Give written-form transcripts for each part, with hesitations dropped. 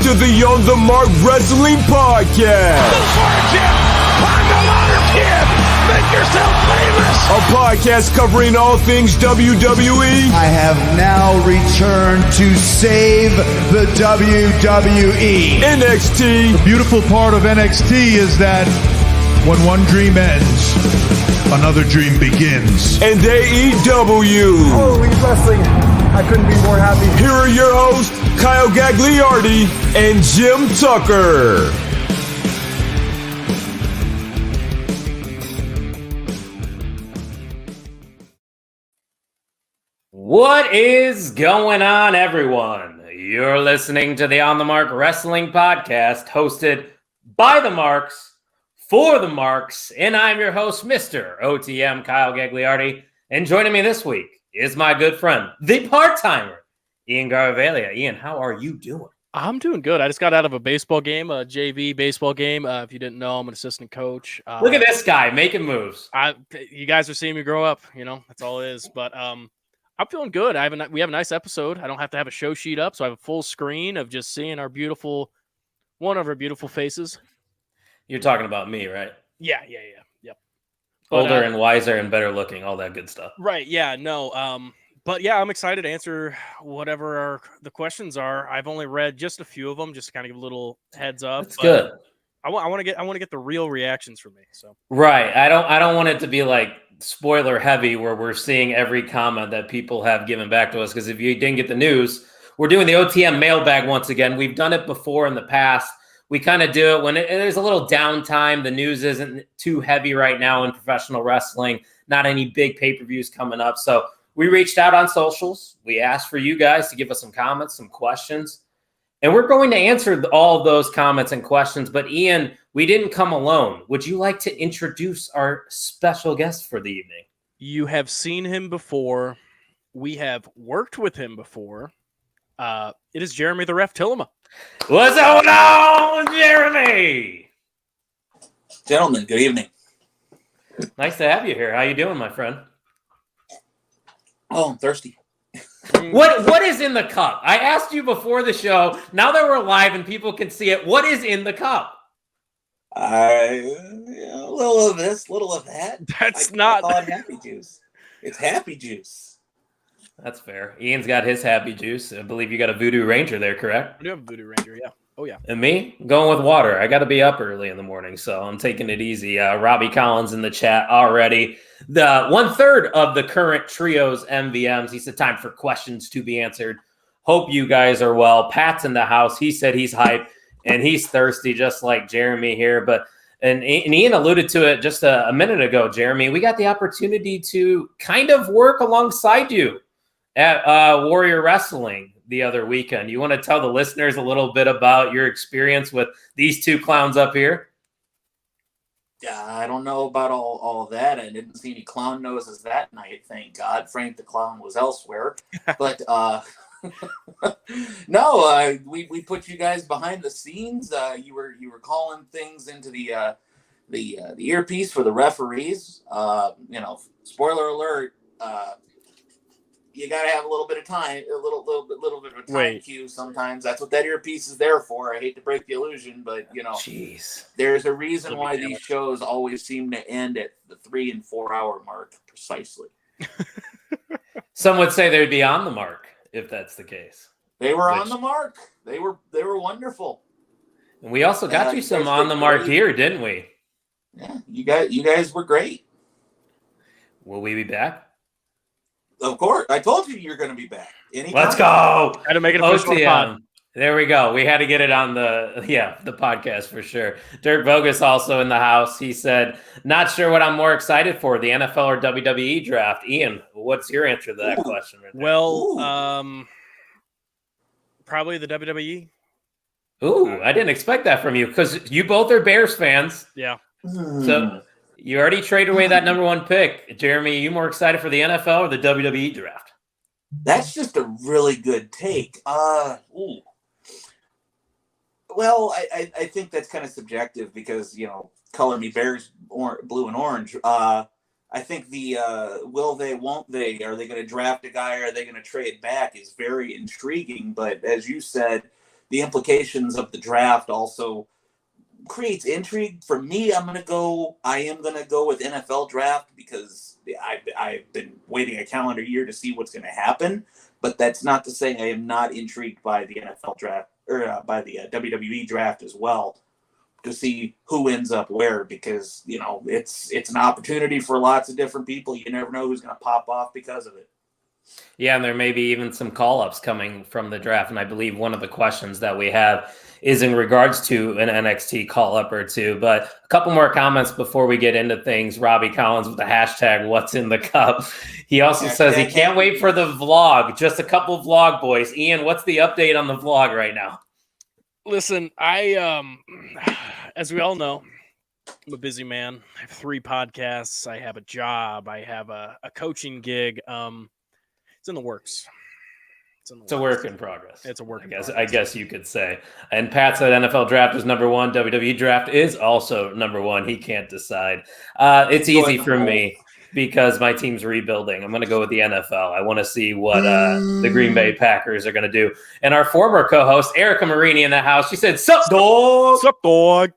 to the On the Mark Wrestling Podcast. Go for it, Jim! Climb the ladder, kid! Make yourself famous! A podcast covering all things WWE. I have now returned to save the WWE. NXT. The beautiful part of NXT is that when one dream ends, another dream begins. And AEW. Holy wrestling. I couldn't be more happy. Here are your hosts, Kyle Gagliardi and Jim Tucker. What is going on, everyone? You're listening to the On the Mark Wrestling Podcast, hosted by the Marks, for the Marks, and I'm your host, Mr. OTM Kyle Gagliardi. And joining me this week is my good friend, the part-timer, Ian Garavalia. Ian, how are you doing? I'm doing good. I just got out of a baseball game, a JV baseball game. If you didn't know, I'm an assistant coach. Look at this guy making moves. You guys are seeing me grow up. You know, that's all it is. But I'm feeling good. We have a nice episode. I don't have to have a show sheet up, so I have a full screen of just seeing one of our beautiful faces. You're talking about me, right? Yeah. But, older and wiser and better looking, all that good stuff. Right, yeah, no. But yeah, I'm excited to answer whatever the questions are. I've only read just a few of them, just to kind of give a little heads up. That's good. I want to get the real reactions from me. So right. I don't want it to be like spoiler heavy where we're seeing every comment that people have given back to us. Because if you didn't get the news, we're doing the OTM mailbag once again. We've done it before in the past. We kind of do it when there's a little downtime. The news isn't too heavy right now in professional wrestling. Not any big pay-per-views coming up. So we reached out on socials. We asked for you guys to give us some comments, some questions. And we're going to answer all of those comments and questions. But Ian, we didn't come alone. Would you like to introduce our special guest for the evening? You have seen him before. We have worked with him before. It is Jeremy the Ref Tillema. What's going on, Jeremy? Gentlemen, good evening. Nice to have you here. How you doing, my friend? Oh, I'm thirsty. What is in the cup? I asked you before the show. Now that we're live and people can see it, what is in the cup? A little of this, little of that. I call it happy juice. It's happy juice. That's fair. Ian's got his happy juice. I believe you got a Voodoo Ranger there, correct? I do have a Voodoo Ranger, yeah. Oh, yeah. And me? Going with water. I got to be up early in the morning, so I'm taking it easy. Robbie Collins in the chat already. The 1/3 of the current trio's MVMs. He said time for questions to be answered. Hope you guys are well. Pat's in the house. He said he's hyped, and he's thirsty just like Jeremy here. And Ian alluded to it just a minute ago, Jeremy. We got the opportunity to kind of work alongside you at Warrior Wrestling the other weekend. You want to tell the listeners a little bit about your experience with these two clowns up here? Yeah, I don't know about all of that. I didn't see any clown noses that night, thank God. Frank the Clown was elsewhere. But no, we put you guys behind the scenes. You were calling things into the earpiece for the referees. Spoiler alert. You got to have a little bit of time, a little bit of a time cue sometimes. That's what that earpiece is there for. I hate to break the illusion, but, Jeez. There's a reason why these shows always seem to end at the 3 and 4 hour mark, precisely. Some would say they'd be on the mark if that's the case. They were on the mark. They were wonderful. And we also got you some on the mark here, didn't we? Yeah, you guys were great. Will we be back? Of course. I told you you're going to be back. Anytime. Let's go. Had to make it official. There we go. We had to get it on the podcast for sure. Dirk Bogus also in the house. He said, not sure what I'm more excited for, the NFL or WWE draft. Ian, what's your answer to that question? Right there? Well, probably the WWE. Ooh, I didn't expect that from you because you both are Bears fans. Yeah. So you already traded away that number 1 pick. Jeremy, are you more excited for the NFL or the WWE draft? That's just a really good take. Well, I think that's kind of subjective because, color me Bears blue and orange. I think the will they, won't they, are they going to draft a guy or are they going to trade back is very intriguing. But as you said, the implications of the draft also creates intrigue. For me, I am gonna go with NFL draft because I've been waiting a calendar year to see what's gonna happen. But that's not to say I am not intrigued by the NFL draft or by the WWE draft as well, to see who ends up where, because it's an opportunity for lots of different people. You never know who's gonna pop off because of it. Yeah, and there may be even some call-ups coming from the draft. And I believe one of the questions that we have is in regards to an NXT call-up or two. But a couple more comments before we get into things. Robbie Collins with the hashtag What's in the Cup. He also says he can't wait for the vlog. Just a couple of vlog boys. Ian, what's the update on the vlog right now? Listen, as we all know, I'm a busy man. I have 3 podcasts. I have a job. I have a coaching gig. It's in the works. It's a work in progress. It's a work in progress. I guess you could say. And Pat said NFL draft is number 1. WWE draft is also number 1. He can't decide. It's easy for me because my team's rebuilding. I'm going to go with the NFL. I want to see what the Green Bay Packers are going to do. And our former co-host, Erica Marini, in the house, she said, "Sup, dog? Sup, dog?"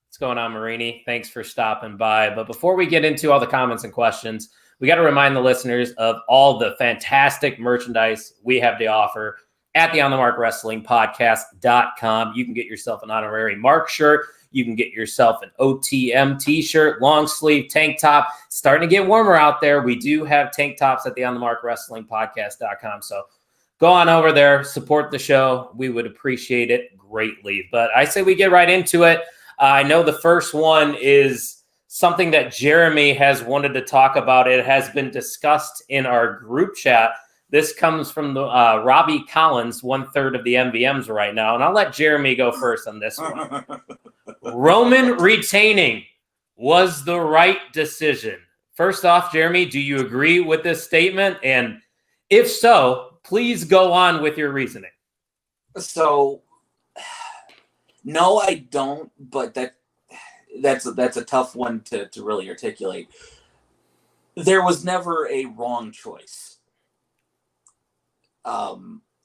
What's going on, Marini? Thanks for stopping by. But before we get into all the comments and questions, we got to remind the listeners of all the fantastic merchandise we have to offer at the OnTheMarkWrestlingPodcast.com. You can get yourself an honorary Mark shirt. You can get yourself an OTM t-shirt, long sleeve, tank top. It's starting to get warmer out there. We do have tank tops at the OnTheMarkWrestlingPodcast.com. So go on over there, support the show. We would appreciate it greatly. But I say we get right into it. I know the first one is something that Jeremy has wanted to talk about. It has been discussed in our group chat. This comes from the Robbie Collins, 1/3 of the MVMs right now. And I'll let Jeremy go first on this one. Roman retaining was the right decision. First off, Jeremy, do you agree with this statement? And if so, please go on with your reasoning. So, no, I don't, but that's a tough one to really articulate. There was never a wrong choice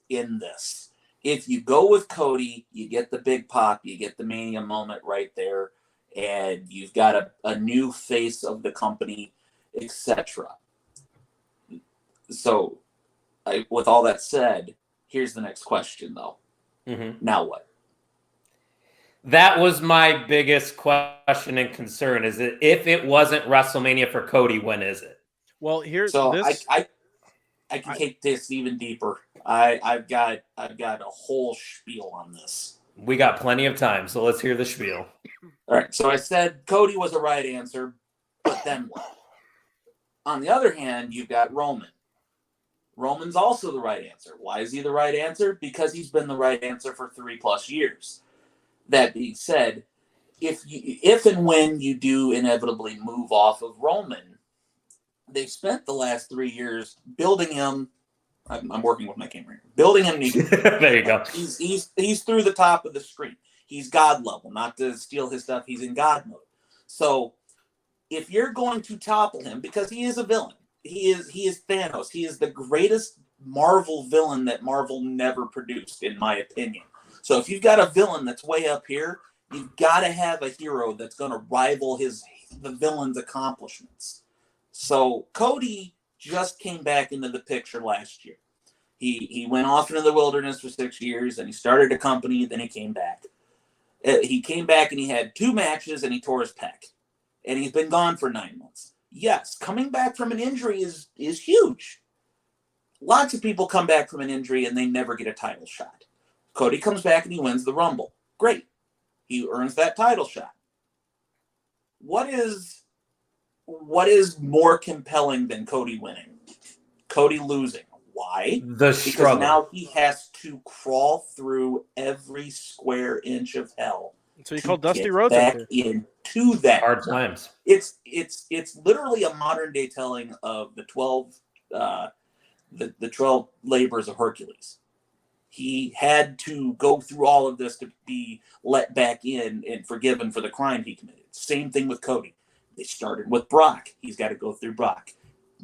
in this. If you go with Cody, you get the big pop, you get the Mania moment right there, and you've got a new face of the company, etc. So, with all that said, here's the next question, though. Mm-hmm. Now what? That was my biggest question and concern. Is it if it wasn't WrestleMania for Cody, when is it? Well, here's so this. I can take this even deeper. I've got a whole spiel on this. We got plenty of time, so let's hear the spiel. All right. So I said Cody was the right answer, but then what? On the other hand, you've got Roman. Roman's also the right answer. Why is he the right answer? Because he's been the right answer for 3+ years. That being said, if and when you do inevitably move off of Roman, they've spent the last 3 years building him. I'm working with my camera here. Building him. There you go. He's through the top of the screen. He's God level. Not to steal his stuff. He's in God mode. So if you're going to topple him, because he is a villain, he is Thanos. He is the greatest Marvel villain that Marvel never produced, in my opinion. So if you've got a villain that's way up here, you've got to have a hero that's going to rival the villain's accomplishments. So Cody just came back into the picture last year. He went off into the wilderness for 6 years, and he started a company, then he came back. He came back and he had 2 matches, and he tore his pec. And he's been gone for 9 months. Yes, coming back from an injury is huge. Lots of people come back from an injury and they never get a title shot. Cody comes back and he wins the Rumble. Great. He earns that title shot. What is more compelling than Cody winning? Cody losing. Why? The struggle. Because now he has to crawl through every square inch of hell. So you call Dusty Rhodes back into that hard times. It's literally a modern day telling of the 12 labors of Hercules. He had to go through all of this to be let back in and forgiven for the crime he committed. Same thing with Cody. They started with Brock. He's got to go through Brock.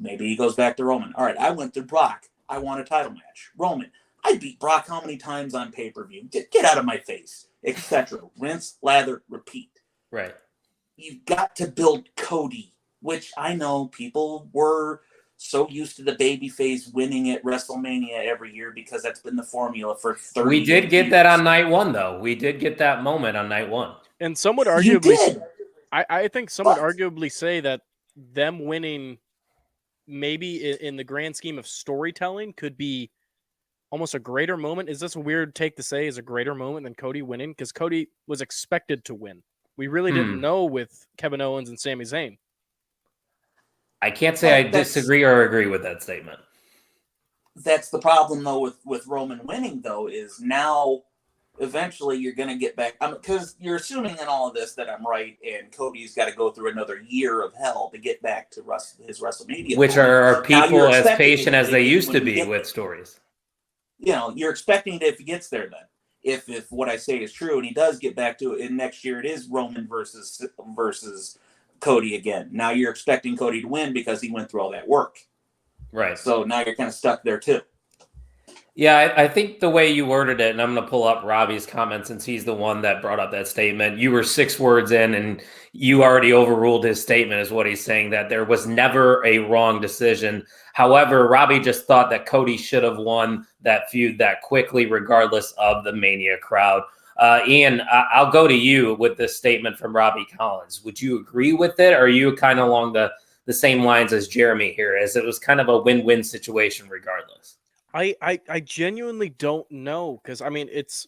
Maybe he goes back to Roman. All right, I went through Brock. I want a title match. Roman. I beat Brock how many times on pay-per-view? Get out of my face, etc. Rinse, lather, repeat. Right. You've got to build Cody, which I know people were so used to the babyface winning at WrestleMania every year because that's been the formula for 30 We did get years. that on night one, though. We did get that moment on night one. And some would arguably, I think some would arguably say that them winning, maybe in the grand scheme of storytelling, could be almost a greater moment. Is this a weird take to say? Is a greater moment than Cody winning? Because Cody was expected to win. We really didn't know with Kevin Owens and Sami Zayn. I can't say I disagree or agree with that statement. That's the problem, though, with Roman winning, though, is now eventually you're going to get back. Because you're assuming in all of this that I'm right, and Cody's got to go through another year of hell to get back to his WrestleMania. Which are people as patient as they used to be with stories. You know, you're expecting it if he gets there then. If what I say is true and he does get back to it, and next year it is Roman versus Cody again. Now you're expecting Cody to win because he went through all that work. Right. So now you're kind of stuck there too. Yeah, I think the way you worded it, and I'm going to pull up Robbie's comment since he's the one that brought up that statement. You were 6 words in and you already overruled his statement is what he's saying, that there was never a wrong decision. However, Robbie just thought that Cody should have won that feud that quickly, regardless of the Mania crowd. Ian, I'll go to you with this statement from Robbie Collins. Would you agree with it? Or are you kind of along the same lines as Jeremy here, as it was kind of a win-win situation regardless? I genuinely don't know, because I mean, it's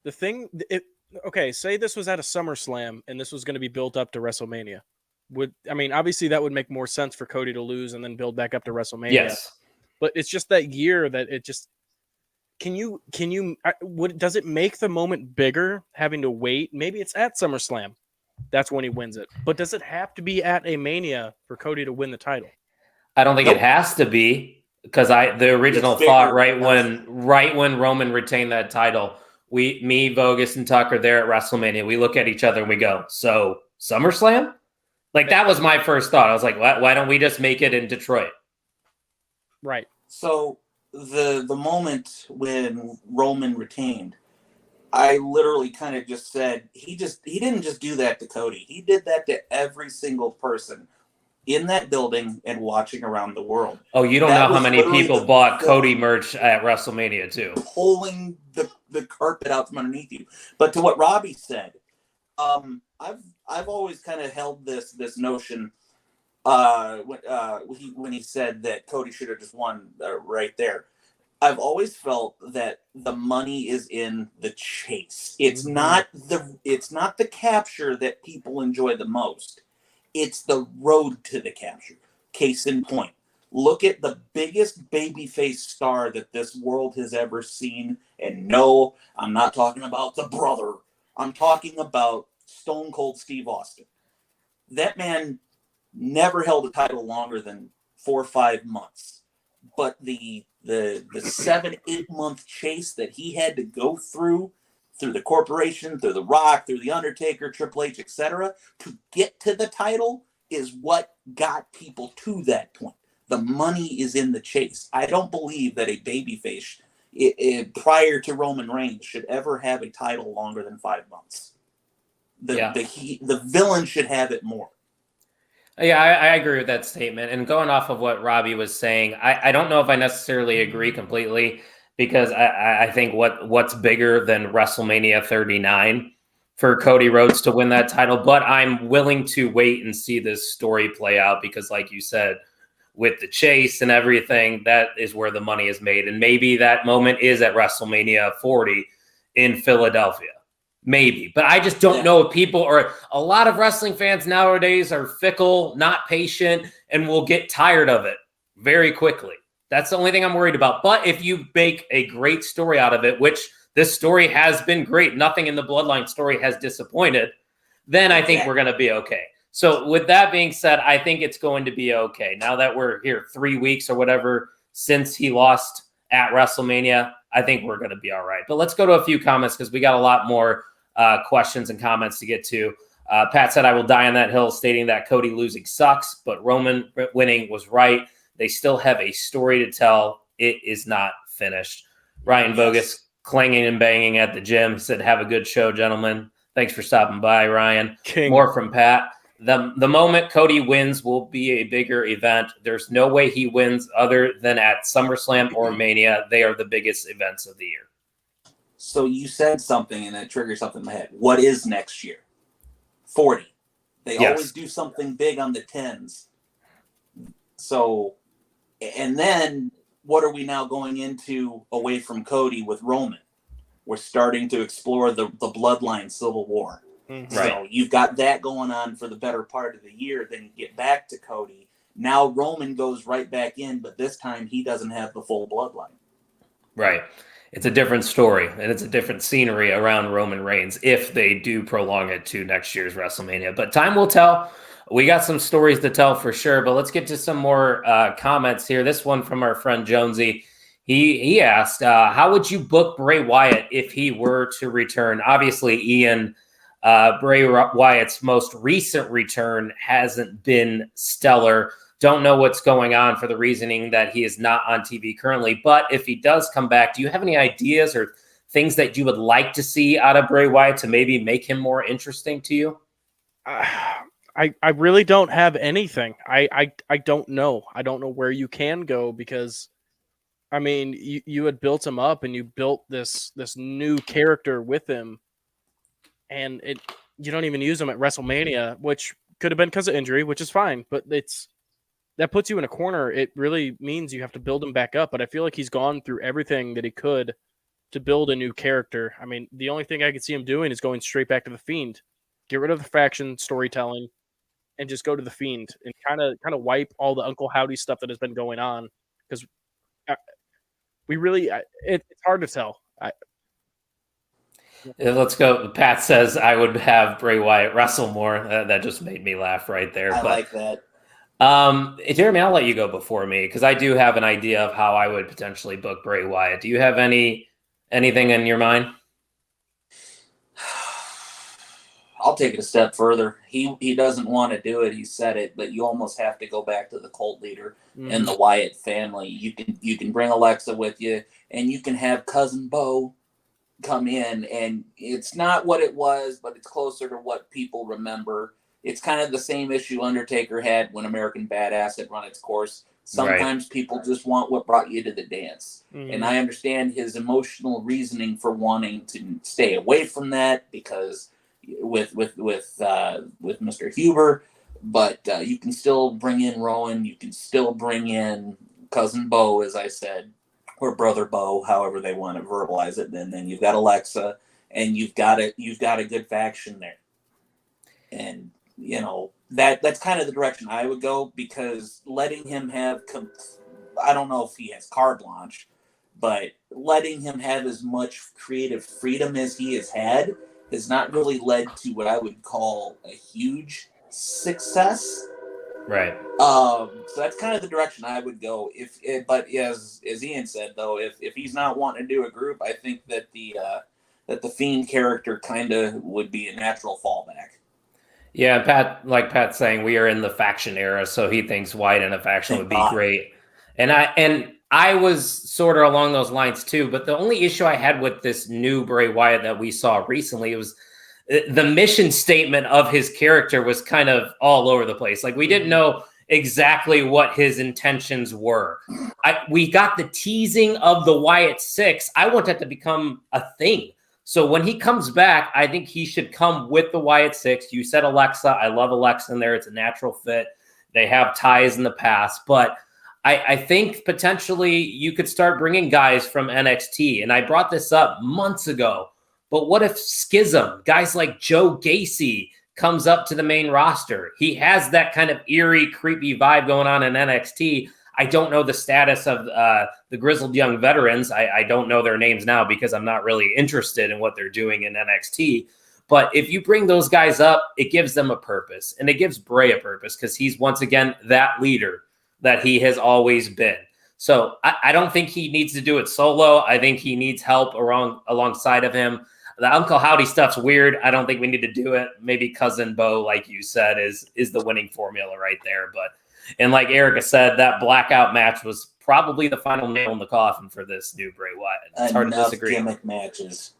the thing. Okay, say this was at a SummerSlam and this was going to be built up to WrestleMania. Obviously that would make more sense for Cody to lose and then build back up to WrestleMania. Yes, but it's just that year that it just. Does it make the moment bigger having to wait? Maybe it's at SummerSlam. That's when he wins it. But does it have to be at a Mania for Cody to win the title? I don't think it has to be. Because the original thought right when Roman retained that title, me, Vogus, and Tucker there at WrestleMania, we look at each other and we go, so SummerSlam? Like that was my first thought. I was like, why don't we just make it in Detroit? Right. So the moment when Roman retained, I literally kind of just said he didn't just do that to Cody. He did that to every single person in that building and watching around the world. Oh, you don't know how many people bought Cody merch at WrestleMania too. Pulling the carpet out from underneath you. But to what Robbie said, I've always kind of held this notion when he said that Cody should have just won right there. I've always felt that the money is in the chase. It's not the capture that people enjoy the most. It's the road to the capture. Case in point. Look at the biggest babyface star that this world has ever seen. And no, I'm not talking about the brother. I'm talking about Stone Cold Steve Austin. That man never held a title longer than 4 or 5 months. But the 7-8 month chase that he had to go through the corporation, through The Rock, through The Undertaker, Triple H, etc., to get to the title is what got people to that point. The money is in the chase. I don't believe that a babyface prior to Roman Reigns should ever have a title longer than 5 months. The villain should have it more. Yeah, I agree with that statement. And going off of what Robbie was saying, I don't know if I necessarily agree completely, because I think what's bigger than WrestleMania 39 for Cody Rhodes to win that title, but I'm willing to wait and see this story play out because, like you said, with the chase and everything, that is where the money is made. And maybe that moment is at WrestleMania 40 in Philadelphia. Maybe. But I just don't know if people are – a lot of wrestling fans nowadays are fickle, not patient, and will get tired of it very quickly. That's the only thing I'm worried about. But if you make a great story out of it, which this story has been great, nothing in the Bloodline story has disappointed, then I think we're going to be okay. So with that being said, I think it's going to be okay. Now that we're here 3 weeks or whatever since he lost at WrestleMania, I think we're going to be all right. But let's go to a few comments because we got a lot more questions and comments to get to. Pat said, I will die on that hill, stating that Cody losing sucks, but Roman winning was right. They still have a story to tell. It is not finished. Ryan Bogus clanging and banging at the gym. He said, have a good show, gentlemen. Thanks for stopping by, Ryan. King. More from Pat. The moment Cody wins will be a bigger event. There's no way he wins other than at SummerSlam or Mania. They are the biggest events of the year. So you said something and that triggered something in my head. What is next year? 40. They always do something big on the 10s. So, and then what are we now going into away from Cody with Roman? We're starting to explore the bloodline civil war. Mm-hmm. So you've got that going on for the better part of the year. Then you get back to Cody. Now Roman goes right back in, but this time he doesn't have the full bloodline. Right. It's a different story, and it's a different scenery around Roman Reigns if they do prolong it to next year's WrestleMania. But time will tell. We got some stories to tell for sure, but let's get to some more comments here. This one from our friend Jonesy. He asked, how would you book Bray Wyatt if he were to return? Obviously, Ian, Bray Wyatt's most recent return hasn't been stellar. Don't know what's going on for the reasoning that he is not on TV currently. But if he does come back, do you have any ideas or things that you would like to see out of Bray Wyatt to maybe make him more interesting to you? I really don't have anything. I don't know. I don't know where you can go because, I mean, you had built him up and you built this new character with him, and you don't even use him at WrestleMania, which could have been because of injury, which is fine, but that puts you in a corner. It really means you have to build him back up, but I feel like he's gone through everything that he could to build a new character. I mean, the only thing I could see him doing is going straight back to the Fiend. Get rid of the faction storytelling and just go to the Fiend and kind of wipe all the Uncle Howdy stuff that has been going on, because we really it's hard to tell. Let's go. Pat says I would have Bray Wyatt wrestle more. That just made me laugh right there. I like that. Jeremy, I'll let you go before me because I do have an idea of how I would potentially book Bray Wyatt. Do you have anything in your mind? I'll take it a step further. He doesn't want to do it. He said it, but you almost have to go back to the cult leader and the Wyatt family. You can bring Alexa with you, and you can have Cousin Bo come in, and it's not what it was, but it's closer to what people remember. It's kind of the same issue Undertaker had when American Badass had run its course. Sometimes people just want what brought you to the dance. And I understand his emotional reasoning for wanting to stay away from that because with Mr. Huber, but you can still bring in Rowan. You can still bring in Cousin Bo, as I said, or Brother Bo, however they want to verbalize it. And then you've got Alexa, and you've got a good faction there. And you know, that's kind of the direction I would go, because letting him have, I don't know if he has carte blanche, but letting him have as much creative freedom as he has had has not really led to what I would call a huge success. Right. So that's kind of the direction I would go. But as Ian said, though, if he's not wanting to do a group, I think that the Fiend character kind of would be a natural fallback. Yeah, Pat's saying, we are in the faction era, so he thinks Wyatt in a faction would be great. And I was sort of along those lines too, but the only issue I had with this new Bray Wyatt that we saw recently was the mission statement of his character was kind of all over the place. Like, we didn't know exactly what his intentions were. We got the teasing of the Wyatt Six. I want that to become a thing. So when he comes back, I think he should come with the Wyatt Six. You said Alexa. I love Alexa in there. It's a natural fit. They have ties in the past. But I think potentially you could start bringing guys from NXT. And I brought this up months ago. But what if Schism, guys like Joe Gacy, comes up to the main roster? He has that kind of eerie, creepy vibe going on in NXT. I don't know the status of the grizzled young veterans. I don't know their names now because I'm not really interested in what they're doing in NXT. But if you bring those guys up, it gives them a purpose. And it gives Bray a purpose because he's, once again, that leader that he has always been. So I don't think he needs to do it solo. I think he needs help alongside of him. The Uncle Howdy stuff's weird. I don't think we need to do it. Maybe Cousin Bo, like you said, is the winning formula right there. But and like Erica said, that blackout match was probably the final nail in the coffin for this new Bray Wyatt. It's hard to disagree. Gimmick matches.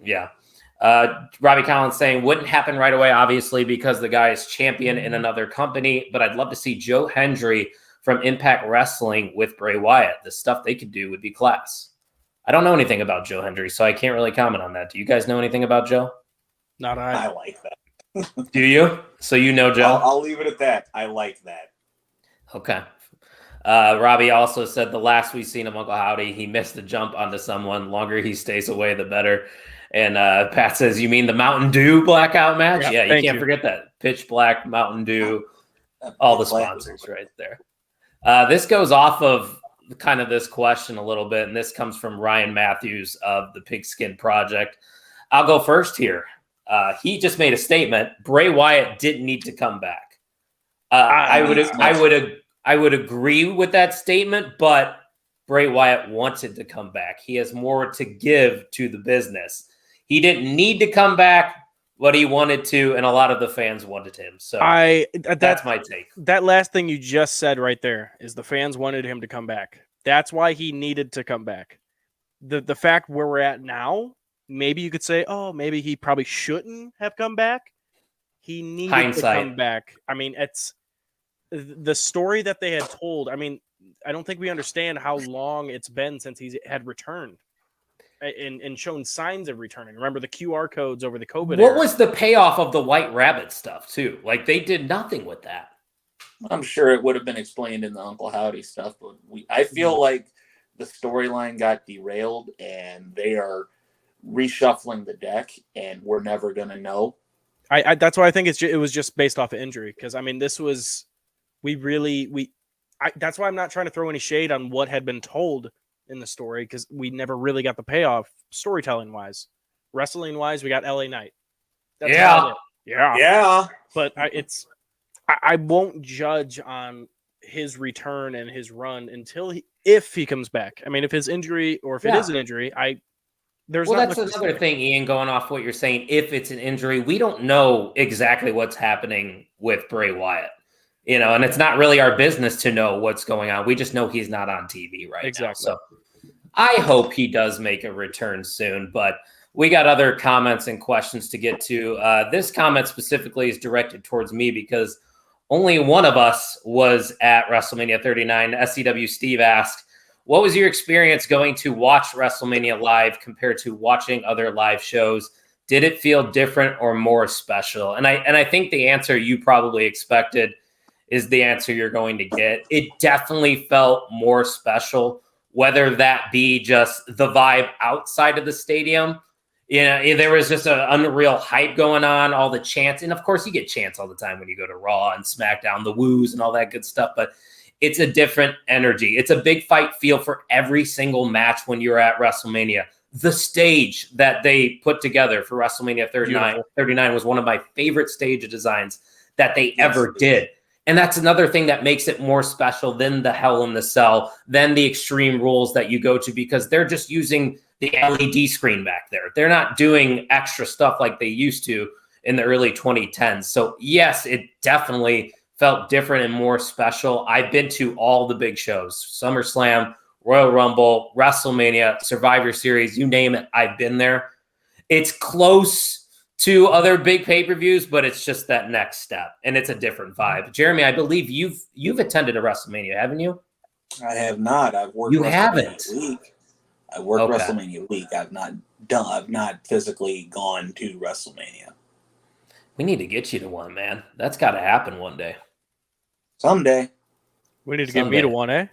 Yeah. Robbie Collins saying wouldn't happen right away, obviously, because the guy is champion in another company, but I'd love to see Joe Hendry from Impact Wrestling with Bray Wyatt. The stuff they could do would be class. I don't know anything about Joe Hendry, so I can't really comment on that. Do you guys know anything about Joe? Not I. I like that. Do you? So you know Joe? I'll leave it at that. I like that. Okay. Robbie also said the last we've seen of Uncle Howdy, he missed a jump onto someone. Longer he stays away, the better. And Pat says, you mean the Mountain Dew blackout match? Yeah, you can't forget that. Pitch Black, Mountain Dew, all the sponsors right there. This goes off of kind of this question a little bit, and this comes from Ryan Matthews of the Pigskin Project. I'll go first here. He just made a statement. Bray Wyatt didn't need to come back. I would agree with that statement, but Bray Wyatt wanted to come back. He has more to give to the business. He didn't need to come back, but he wanted to, and a lot of the fans wanted him. So that's my take. That last thing you just said right there is the fans wanted him to come back. That's why he needed to come back. The fact where we're at now, maybe you could say, oh, maybe he probably shouldn't have come back. He needed to come back. I mean, it's the story that they had told. I mean, I don't think we understand how long it's been since he had returned and shown signs of returning. Remember the QR codes over the COVID era. What was the payoff of the White Rabbit stuff, too? Like, they did nothing with that. I'm sure it would have been explained in the Uncle Howdy stuff, but I feel like the storyline got derailed and they are reshuffling the deck, and we're never going to know. That's why I think it was just based off of injury. Because, I mean, this was that's why I'm not trying to throw any shade on what had been told in the story, because we never really got the payoff storytelling wise. Wrestling wise, we got LA Knight. That's yeah. But I won't judge on his return and his run until if he comes back. I mean, if his injury or if it is an injury, that's another thing, Ian, going off what you're saying. If it's an injury, we don't know exactly what's happening with Bray Wyatt. And it's not really our business to know what's going on. We just know he's not on TV right now. So I hope he does make a return soon, but we got other comments and questions to get to. This comment specifically is directed towards me because only one of us was at WrestleMania 39. SCW Steve asked, what was your experience going to watch WrestleMania live compared to watching other live shows? Did it feel different or more special? And I think the answer you probably expected is the answer you're going to get. It definitely felt more special, whether that be just the vibe outside of the stadium. There was just an unreal hype going on, all the chants. And of course, you get chants all the time when you go to Raw and SmackDown, the woos and all that good stuff. But it's a different energy. It's a big fight feel for every single match when you're at WrestleMania. The stage that they put together for WrestleMania 39 was one of my favorite stage designs that they ever did. And that's another thing that makes it more special than the Hell in the Cell, than the Extreme Rules that you go to, because they're just using the LED screen back there. They're not doing extra stuff like they used to in the early 2010s. So yes, it definitely felt different and more special. I've been to all the big shows, SummerSlam, Royal Rumble, WrestleMania, Survivor Series, you name it, I've been there. It's close to other big pay-per-views, but it's just that next step, and it's a different vibe. Jeremy, I believe you've attended a WrestleMania, haven't you? I have not. I've worked. You haven't. Week. I worked WrestleMania week. I've not physically gone to WrestleMania. We need to get you to one, man. That's got to happen one day. Someday. We need to get me to one, eh?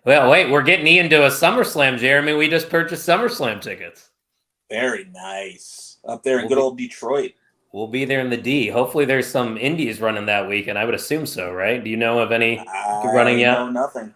Well, wait, we're getting Ian to a SummerSlam, Jeremy. We just purchased SummerSlam tickets. Very nice. Up there in good old Detroit. We'll be there in the D. Hopefully there's some indies running that weekend. I would assume so, right? Do you know of any running yet? No, nothing.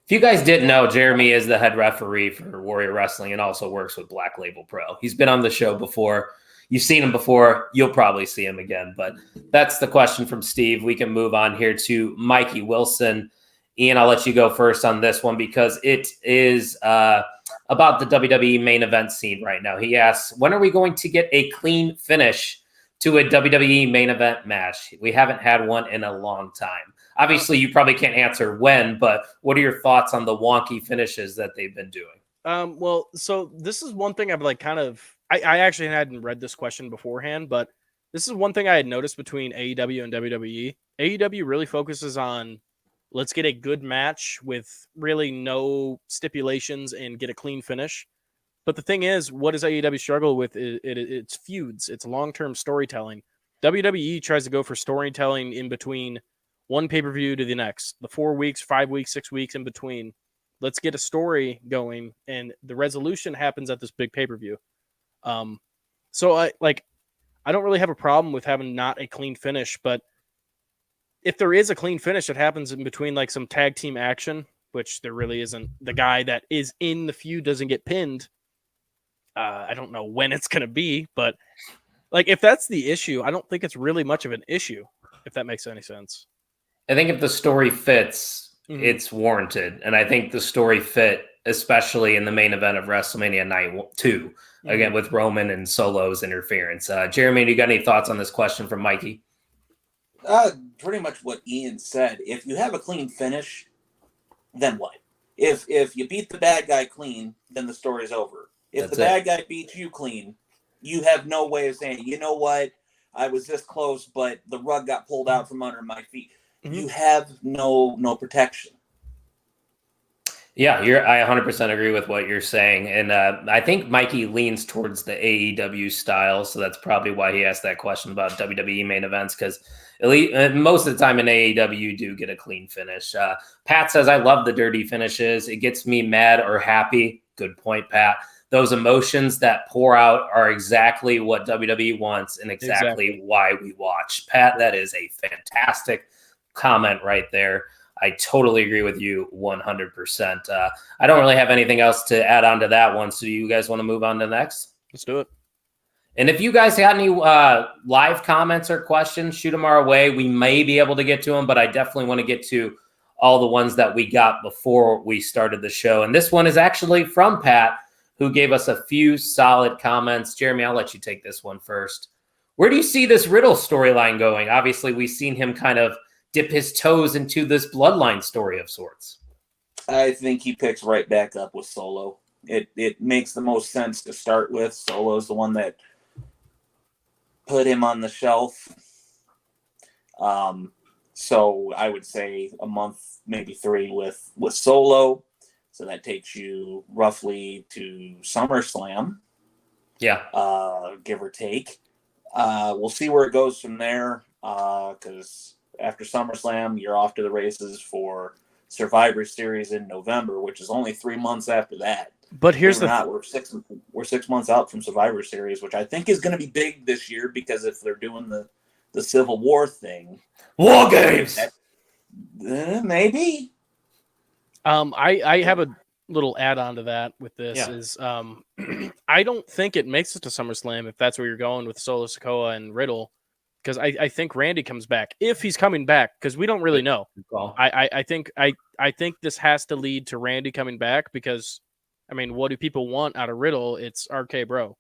If you guys didn't know, Jeremy is the head referee for Warrior Wrestling and also works with Black Label Pro. He's been on the show before. You've seen him before. You'll probably see him again. But that's the question from Steve. We can move on here to Mikey Wilson. Ian, I'll let you go first on this one because it is about the WWE main event scene right now. He asks, when are we going to get a clean finish to a WWE main event match? We haven't had one in a long time. Obviously, you probably can't answer when, but what are your thoughts on the wonky finishes that they've been doing? Well, so this is one thing I've like kind of I actually hadn't read this question beforehand, but this is one thing I had noticed between AEW and WWE. AEW really focuses on let's get a good match with really no stipulations and get a clean finish. But the thing is, what does AEW struggle with? It's feuds. It's long-term storytelling. WWE tries to go for storytelling in between one pay-per-view to the next, the 4 weeks, 5 weeks, 6 weeks in between. Let's get a story going, and the resolution happens at this big pay-per-view. So I don't really have a problem with having not a clean finish, but if there is a clean finish that happens in between like some tag team action, which there really isn't, the guy that is in the feud doesn't get pinned. I don't know when it's going to be, but like if that's the issue, I don't think it's really much of an issue, if that makes any sense. I think if the story fits, it's warranted. And I think the story fit, especially in the main event of WrestleMania Night 2, again, with Roman and Solo's interference. Jeremy, you got any thoughts on this question from Mikey? Pretty much what Ian said. If you have a clean finish, then what? If you beat the bad guy clean, then the story's over. If the bad guy beats you clean, you have no way of saying, you know what, I was this close, but the rug got pulled out from under my feet. You have no protection. Yeah, I 100% agree with what you're saying. And I think Mikey leans towards the AEW style, so that's probably why he asked that question about WWE main events, because most of the time in AEW, you do get a clean finish. Pat says, I love the dirty finishes. It gets me mad or happy. Good point, Pat. Those emotions that pour out are exactly what WWE wants and exactly why we watch. Pat, that is a fantastic comment right there. I totally agree with you 100%. I don't really have anything else to add on to that one. So you guys want to move on to the next? Let's do it. And if you guys got any live comments or questions, shoot them our way. We may be able to get to them, but I definitely want to get to all the ones that we got before we started the show. And this one is actually from Pat, who gave us a few solid comments. Jeremy, I'll let you take this one first. Where do you see this Riddle storyline going? Obviously, we've seen him kind of dip his toes into this bloodline story of sorts. I think he picks right back up with Solo. It makes the most sense to start with. Solo's the one that put him on the shelf. So I would say a month, maybe 3 with Solo. So that takes you roughly to SummerSlam. Yeah. Give or take. We'll see where it goes from there. Because after SummerSlam, you're off to the races for Survivor Series in November, which is only 3 months after that. But here's we're 6 months out from Survivor Series, which I think is going to be big this year, because if they're doing the Civil War thing, War Games, maybe. I have a little add-on to that with this is I don't think it makes it to SummerSlam if that's where you're going with Solo Sikoa and Riddle, because I think Randy comes back, if he's coming back, because we don't really know. I think this has to lead to Randy coming back, because I mean, what do people want out of Riddle? It's RK Bro.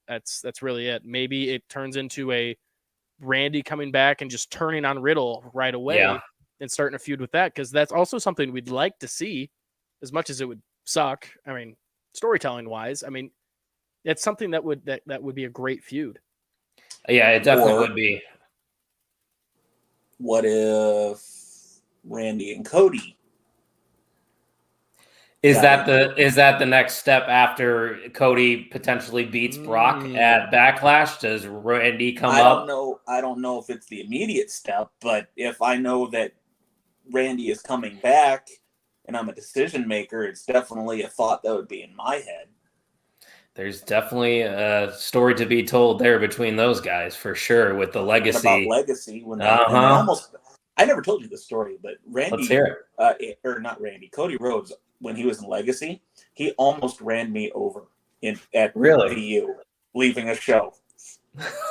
That's really it. Maybe it turns into a Randy coming back and just turning on Riddle right away and starting a feud with that, because that's also something we'd like to see, as much as it would suck. I mean, storytelling wise, I mean, it's something that would be a great feud. Yeah, it definitely would be. What if Randy and Cody? Is that the next step after Cody potentially beats Brock at Backlash? Does Randy come up? I don't know if it's the immediate step, but if I know that Randy is coming back and I'm a decision maker, it's definitely a thought that would be in my head. There's definitely a story to be told there between those guys, for sure, with the legacy. About legacy. When I never told you the story, but Randy, let's hear it. Or not Randy, Cody Rhodes, when he was in Legacy, he almost ran me over at VU, leaving a show.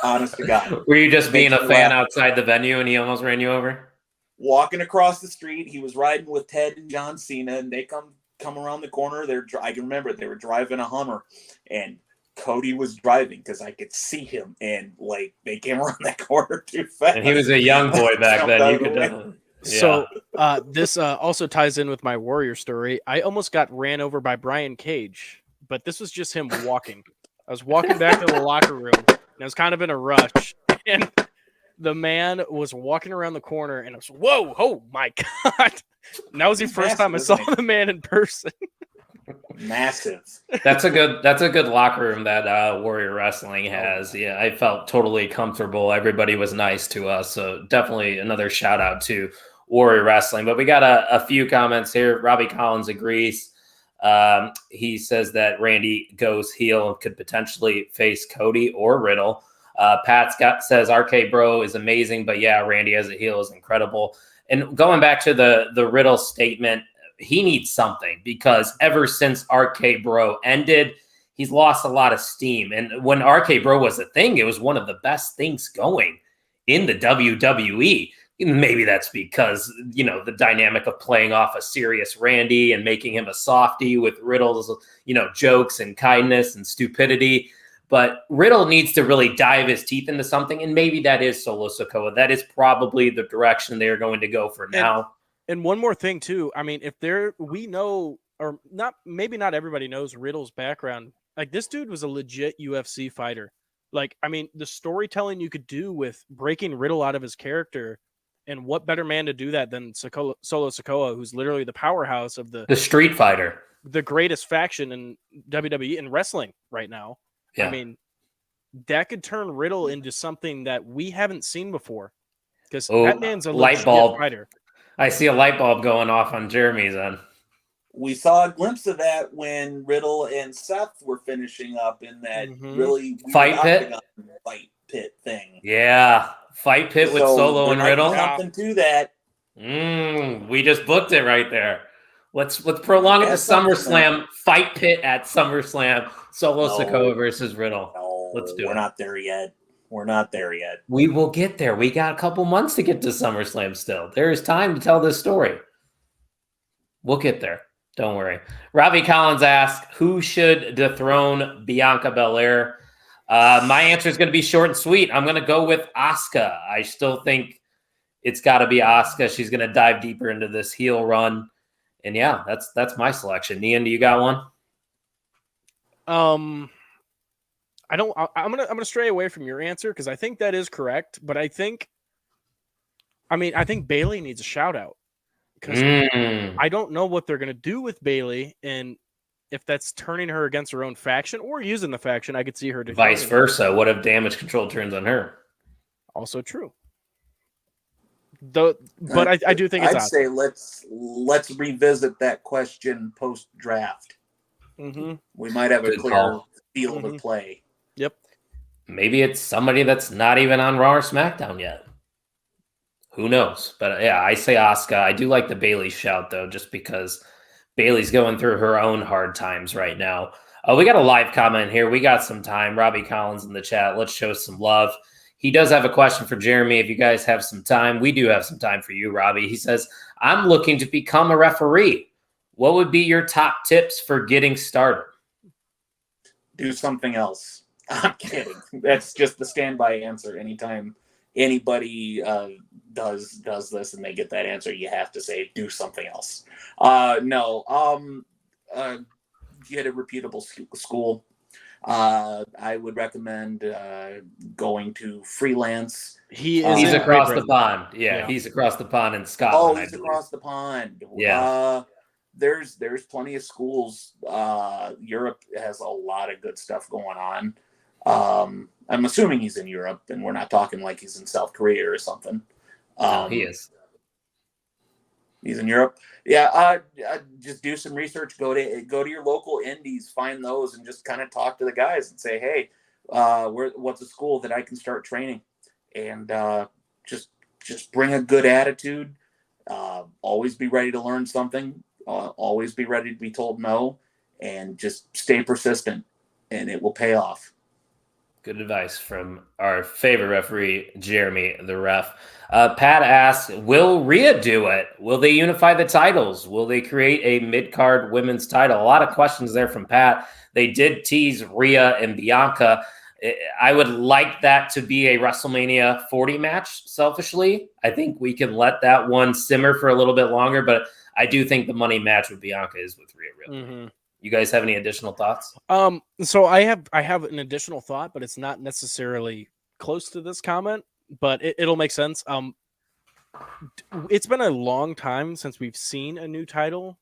Honest to God. Were you just being a fan outside the venue and he almost ran you over? Walking across the street, he was riding with Ted and John Cena, and they come around the corner. I can remember they were driving a Hummer, and Cody was driving because I could see him, and like they came around that corner too fast. And he was a young boy back then. You could So this also ties in with my Warrior story. I almost got ran over by Brian Cage, but this was just him walking. I was walking back to the locker room, and I was kind of in a rush, and the man was walking around the corner, and I was, whoa, oh my God. And that was the first time I saw the man in person. Massive. That's a good locker room that Warrior Wrestling has. Yeah, I felt totally comfortable. Everybody was nice to us. So definitely another shout out to Warrior Wrestling. But we got a few comments here. Robbie Collins agrees. He says that Randy goes heel and could potentially face Cody or Riddle. Pat Scott says RK Bro is amazing, but yeah, Randy as a heel is incredible. And going back to the Riddle statement, he needs something because ever since RK Bro ended, he's lost a lot of steam. And when RK Bro was a thing, it was one of the best things going in the WWE. Maybe that's because, the dynamic of playing off a serious Randy and making him a softie with Riddle's, jokes and kindness and stupidity. But Riddle needs to really dive his teeth into something. And maybe that is Solo Sikoa. That is probably the direction they're going to go for now. And one more thing too. I mean, we know, or not, maybe not everybody knows Riddle's background. Like, this dude was a legit UFC fighter. Like, I mean, the storytelling you could do with breaking Riddle out of his character, and what better man to do that than Solo Sikoa, who's literally the powerhouse of the Street Fighter, the greatest faction in WWE and wrestling right now. Yeah. I mean, that could turn Riddle into something that we haven't seen before, because that man's a light bulb fighter. I see a light bulb going off on Jeremy's end. We saw a glimpse of that when Riddle and Seth were finishing up in that really fight pit thing. Yeah, fight pit with Solo and Riddle. Something to that. We just booked it right there. Let's prolong it to SummerSlam. Fight pit at SummerSlam. Solo Sikoa versus Riddle. No, let's do it. We're not there yet. We will get there. We got a couple months to get to SummerSlam still. There is time to tell this story. We'll get there. Don't worry. Robbie Collins asked, who should dethrone Bianca Belair? My answer is going to be short and sweet. I'm going to go with Asuka. I still think it's got to be Asuka. She's going to dive deeper into this heel run. And yeah, that's my selection. Ian, do you got one? I'm gonna stray away from your answer because I think that is correct, but I think Bayley needs a shout out because I don't know what they're gonna do with Bayley, and if that's turning her against her own faction or using the faction, I could see her doing vice versa. What if Damage Control turns on her? Also true. But I do think it's I'd say let's revisit that question post draft. We might have a clear field of play. Yep. Maybe it's somebody that's not even on Raw or SmackDown yet. Who knows? But yeah, I say Asuka. I do like the Bayley shout though, just because Bayley's going through her own hard times right now. We got a live comment here. We got some time. Robbie Collins in the chat. Let's show some love. He does have a question for Jeremy. If you guys have some time, we do have some time for you, Robbie. He says, I'm looking to become a referee. What would be your top tips for getting started? Do something else. I'm kidding. That's just the standby answer. Anytime anybody does this and they get that answer, you have to say, do something else. Get a reputable school. I would recommend going to freelance. He's across the pond. Yeah, he's across the pond in Scotland. Oh, he's across the pond. Yeah. There's plenty of schools. Europe has a lot of good stuff going on. I'm assuming he's in Europe, and we're not talking like he's in South Korea or something. No, he is. He's in Europe. Yeah, just do some research. Go to your local indies, find those, and just kind of talk to the guys and say, hey, what's a school that I can start training? And just bring a good attitude. Always be ready to learn something. Always be ready to be told no, and just stay persistent, and it will pay off. Good advice from our favorite referee, Jeremy the Ref. Pat asks, will Rhea do it? Will they unify the titles? Will they create a mid-card women's title? A lot of questions there from Pat. They did tease Rhea and Bianca. I would like that to be a WrestleMania 40 match, selfishly. I think we can let that one simmer for a little bit longer, but I do think the money match with Bianca is with Rhea Ripley. Mm-hmm. You guys have any additional thoughts? So I have an additional thought, but it's not necessarily close to this comment, but it'll make sense. It's been a long time since we've seen a new title.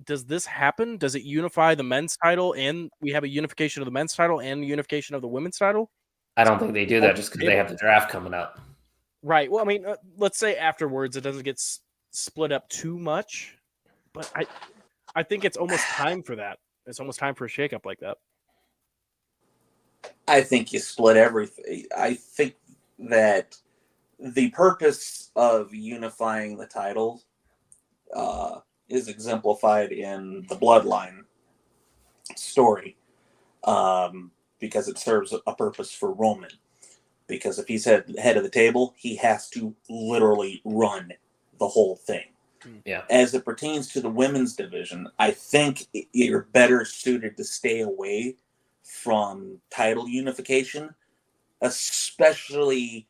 Does this happen? Does it unify the men's title, and we have a unification of the men's title and the unification of the women's title? I don't think they do that just because they have the draft coming up. Right. Well, I mean, let's say afterwards it doesn't get split up too much, but I think it's almost time for that. It's almost time for a shakeup like that. I think you split everything. I think that the purpose of unifying the title is exemplified in the Bloodline story, because it serves a purpose for Roman. Because if he's head of the table, he has to literally run the whole thing. Yeah. As it pertains to the women's division, I think you're better suited to stay away from title unification, especially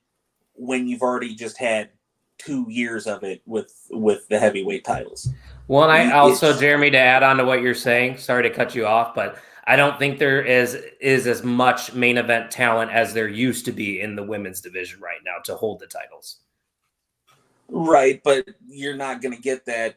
when you've already just had 2 years of it with the heavyweight titles. Well, and I also, Jeremy, to add on to what you're saying, sorry to cut you off, but I don't think there is as much main event talent as there used to be in the women's division right now to hold the titles. Right, but you're not going to get that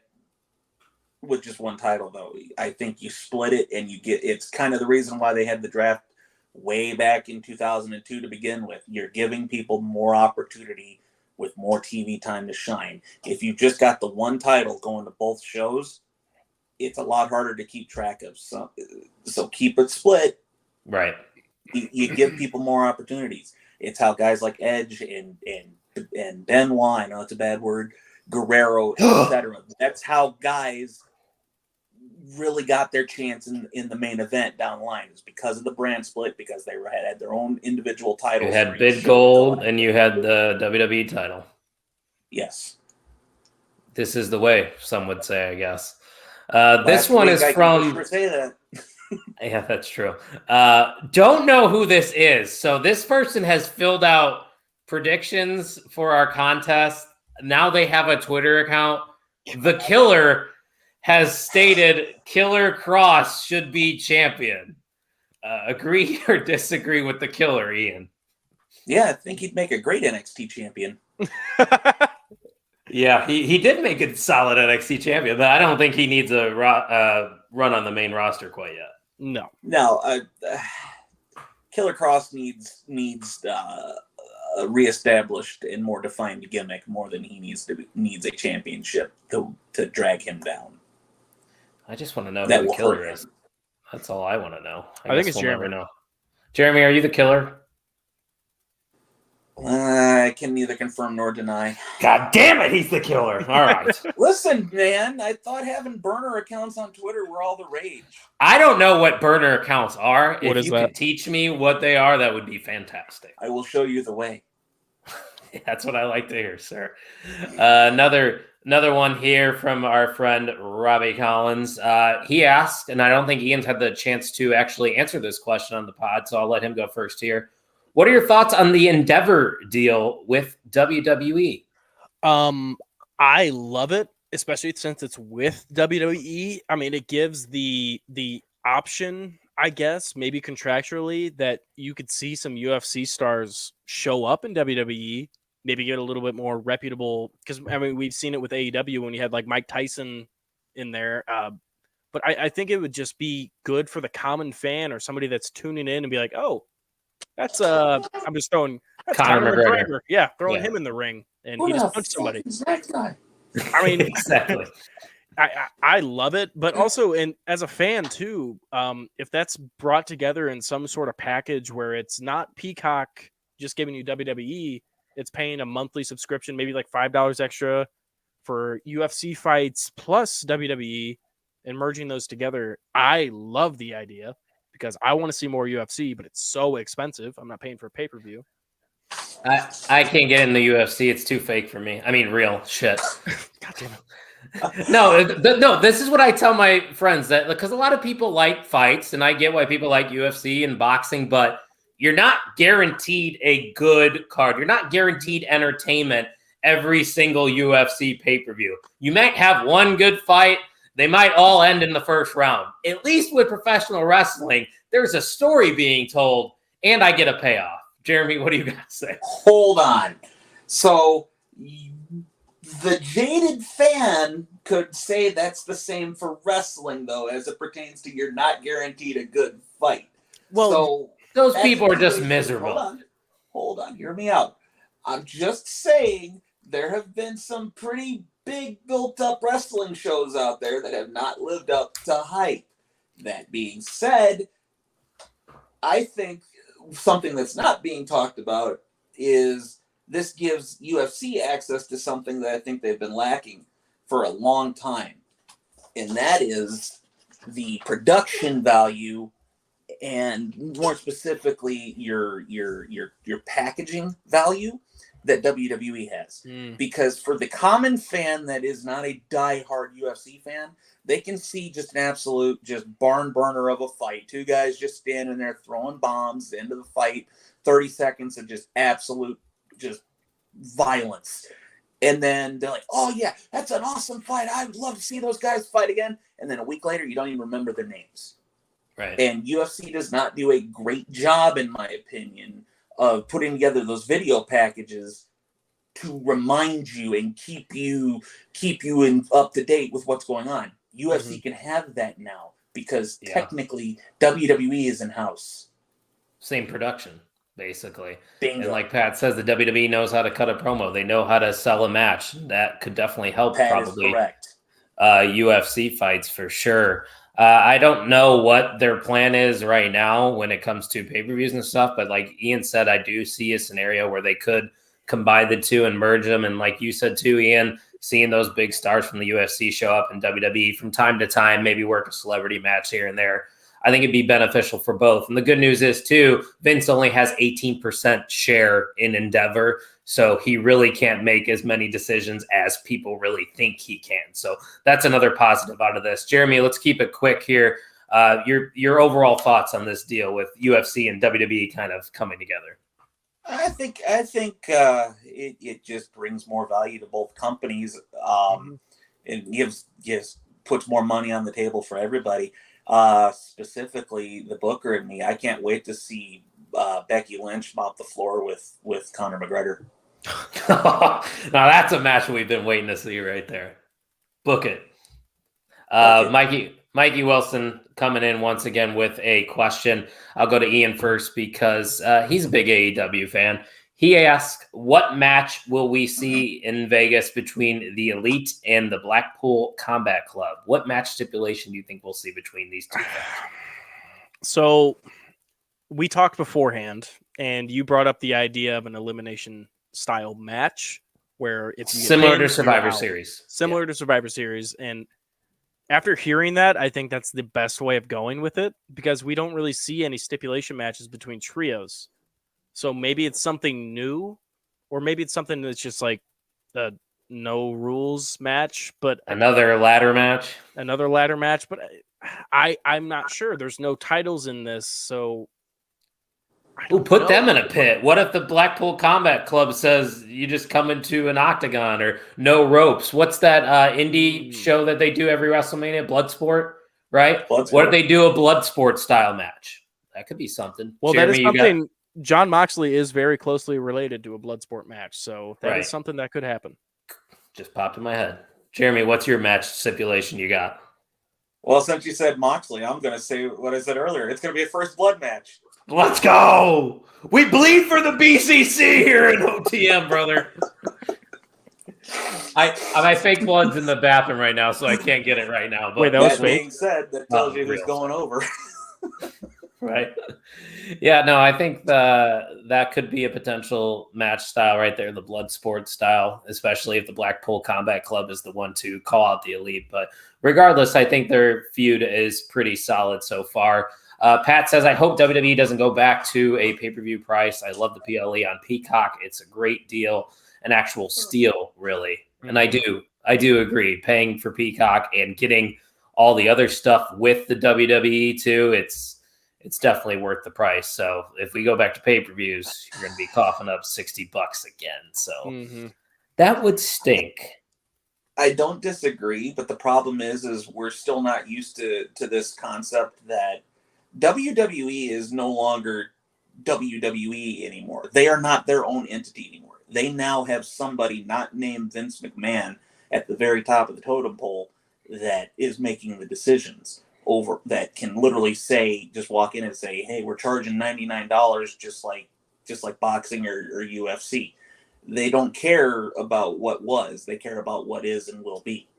with just one title, though. I think you split it, and it's kind of the reason why they had the draft way back in 2002 to begin with. You're giving people more opportunity with more TV time to shine. If you just got the one title going to both shows, it's a lot harder to keep track of. So keep it split. Right. You give people more opportunities. It's how guys like Edge and Benoit, I know it's a bad word, Guerrero, etc. That's how guys really got their chance in the main event down the line. It's because of the brand split, because they had their own individual titles. You had Big Gold and you had the WWE title. Yes. This is the way, some would say, I guess. This one is from... Say that. Yeah, that's true. Don't know who this is. So this person has filled out predictions for our contest. Now they have a Twitter account. The Killer has stated Killer Cross should be champion. Agree or disagree with the Killer, Ian? Yeah, I think he'd make a great NXT champion. Yeah, he did make a solid NXT champion, but I don't think he needs a run on the main roster quite yet. No. Killer Cross needs a reestablished and more defined gimmick more than he needs a championship to drag him down. I just want to know who the Killer is. That's all I want to know. I think it's Jeremy. Know. Jeremy, are you the Killer? I can neither confirm nor deny. God damn it, he's the Killer. All right. Listen, man, I thought having burner accounts on Twitter were all the rage. I don't know what burner accounts are. If you that? could teach me what they are, that would be fantastic. I will show you the way. That's what I like to hear, sir. Another one here from our friend Robbie Collins. He asked, and I don't think Ian's had the chance to actually answer this question on the pod, so I'll let him go first here. What are your thoughts on the Endeavor deal with WWE? I love it, especially since it's with WWE. I mean, it gives the option, I guess, maybe contractually, that you could see some UFC stars show up in WWE, maybe get a little bit more reputable. Because, I mean, we've seen it with AEW when you had like Mike Tyson in there. But I think it would just be good for the common fan or somebody that's tuning in and be like, oh, that's I'm just throwing Conor McGregor. Yeah, throwing him in the ring and he just punched somebody. That guy? I mean, Exactly. I love it, but also, and as a fan too, if that's brought together in some sort of package where it's not Peacock just giving you WWE, it's paying a monthly subscription, maybe like $5 extra for UFC fights plus WWE, and merging those together. I love the idea because I want to see more UFC, but it's so expensive. I'm not paying for a pay-per-view. I can't get in the UFC. It's too fake for me. I mean, real shit. God damn it. No, this is what I tell my friends, that because a lot of people like fights, and I get why people like UFC and boxing, but you're not guaranteed a good card. You're not guaranteed entertainment every single UFC pay-per-view. You might have one good fight. They might all end in the first round. At least with professional wrestling, there's a story being told, and I get a payoff. Jeremy, what do you got to say? Hold on. So the jaded fan could say that's the same for wrestling, though, as it pertains to you're not guaranteed a good fight. Well, so those people are just miserable. Hold on. Hear me out. I'm just saying there have been some pretty big built-up wrestling shows out there that have not lived up to hype. That being said, I think something that's not being talked about is this gives UFC access to something that I think they've been lacking for a long time. And that is the production value, and more specifically your packaging value that WWE has. Because for the common fan that is not a diehard UFC fan, they can see just an absolute just barn burner of a fight. Two guys just standing there throwing bombs into the fight, 30 seconds of just absolute just violence. And then they're like, oh yeah, that's an awesome fight. I would love to see those guys fight again. And then a week later, you don't even remember their names. Right. And UFC does not do a great job, in my opinion, of putting together those video packages to remind you and keep you up to date with what's going on. UFC can have that now because technically WWE is in-house. Same production, basically. Bingo. And like Pat says, the WWE knows how to cut a promo. They know how to sell a match. That could definitely help probably UFC fights for sure. I don't know what their plan is right now when it comes to pay-per-views and stuff, but like Ian said, I do see a scenario where they could combine the two and merge them. And like you said too, Ian, seeing those big stars from the UFC show up in WWE from time to time, maybe work a celebrity match here and there. I think it'd be beneficial for both. And the good news is too, Vince only has 18% share in Endeavor. So he really can't make as many decisions as people really think he can. So that's another positive out of this. Jeremy, let's keep it quick here. Your overall thoughts on this deal with UFC and WWE kind of coming together. I think it just brings more value to both companies. It puts more money on the table for everybody. Specifically the Booker and me. I can't wait to see Becky Lynch mop the floor with Conor McGregor. Now that's a match we've been waiting to see right there. Book it. Mikey Wilson coming in once again with a question. I'll go to Ian first because he's a big AEW fan. He asked, what match will we see in Vegas between the Elite and the Blackpool Combat Club? What match stipulation do you think we'll see between these two guys? So we talked beforehand, and you brought up the idea of an elimination style match where it's similar to Survivor Series. Similar to Survivor Series. And after hearing that, I think that's the best way of going with it because we don't really see any stipulation matches between trios. So maybe it's something new, or maybe it's something that's just like a no rules match, but another ladder match. But I'm not sure. There's no titles in this, so put them in a pit. What if the Blackpool Combat Club says you just come into an octagon or no ropes? What's that indie show that they do every WrestleMania? Bloodsport, right? Bloodsport. What if they do a Bloodsport style match? That could be something. Well, Jeremy, that is something. John Moxley is very closely related to a Bloodsport match, so that is something that could happen. Just popped in my head. Jeremy, what's your match stipulation you got? Well, since you said Moxley, I'm going to say what I said earlier. It's going to be a first blood match. Let's go! We bleed for the BCC here in OTM, brother. My fake blood's in the bathroom right now, so I can't get it right now. But wait, that being said, that tells you who's going over. Right. Yeah, no, I think that could be a potential match style right there, the Bloodsport style, especially if the Blackpool Combat Club is the one to call out the Elite. But regardless, I think their feud is pretty solid so far. Pat says, I hope WWE doesn't go back to a pay-per-view price. I love the PLE on Peacock. It's a great deal, an actual steal, really. And I do. I do agree. Paying for Peacock and getting all the other stuff with the WWE too, it's definitely worth the price. So if we go back to pay-per-views, you're going to be coughing up $60 again. So that would stink. I don't disagree, but the problem is we're still not used to this concept that WWE is no longer WWE anymore. They are not their own entity anymore. They now have somebody not named Vince McMahon at the very top of the totem pole that is making the decisions over, that can literally say, just walk in and say, hey, we're charging $99 just like boxing or UFC. They don't care about what was, they care about what is and will be.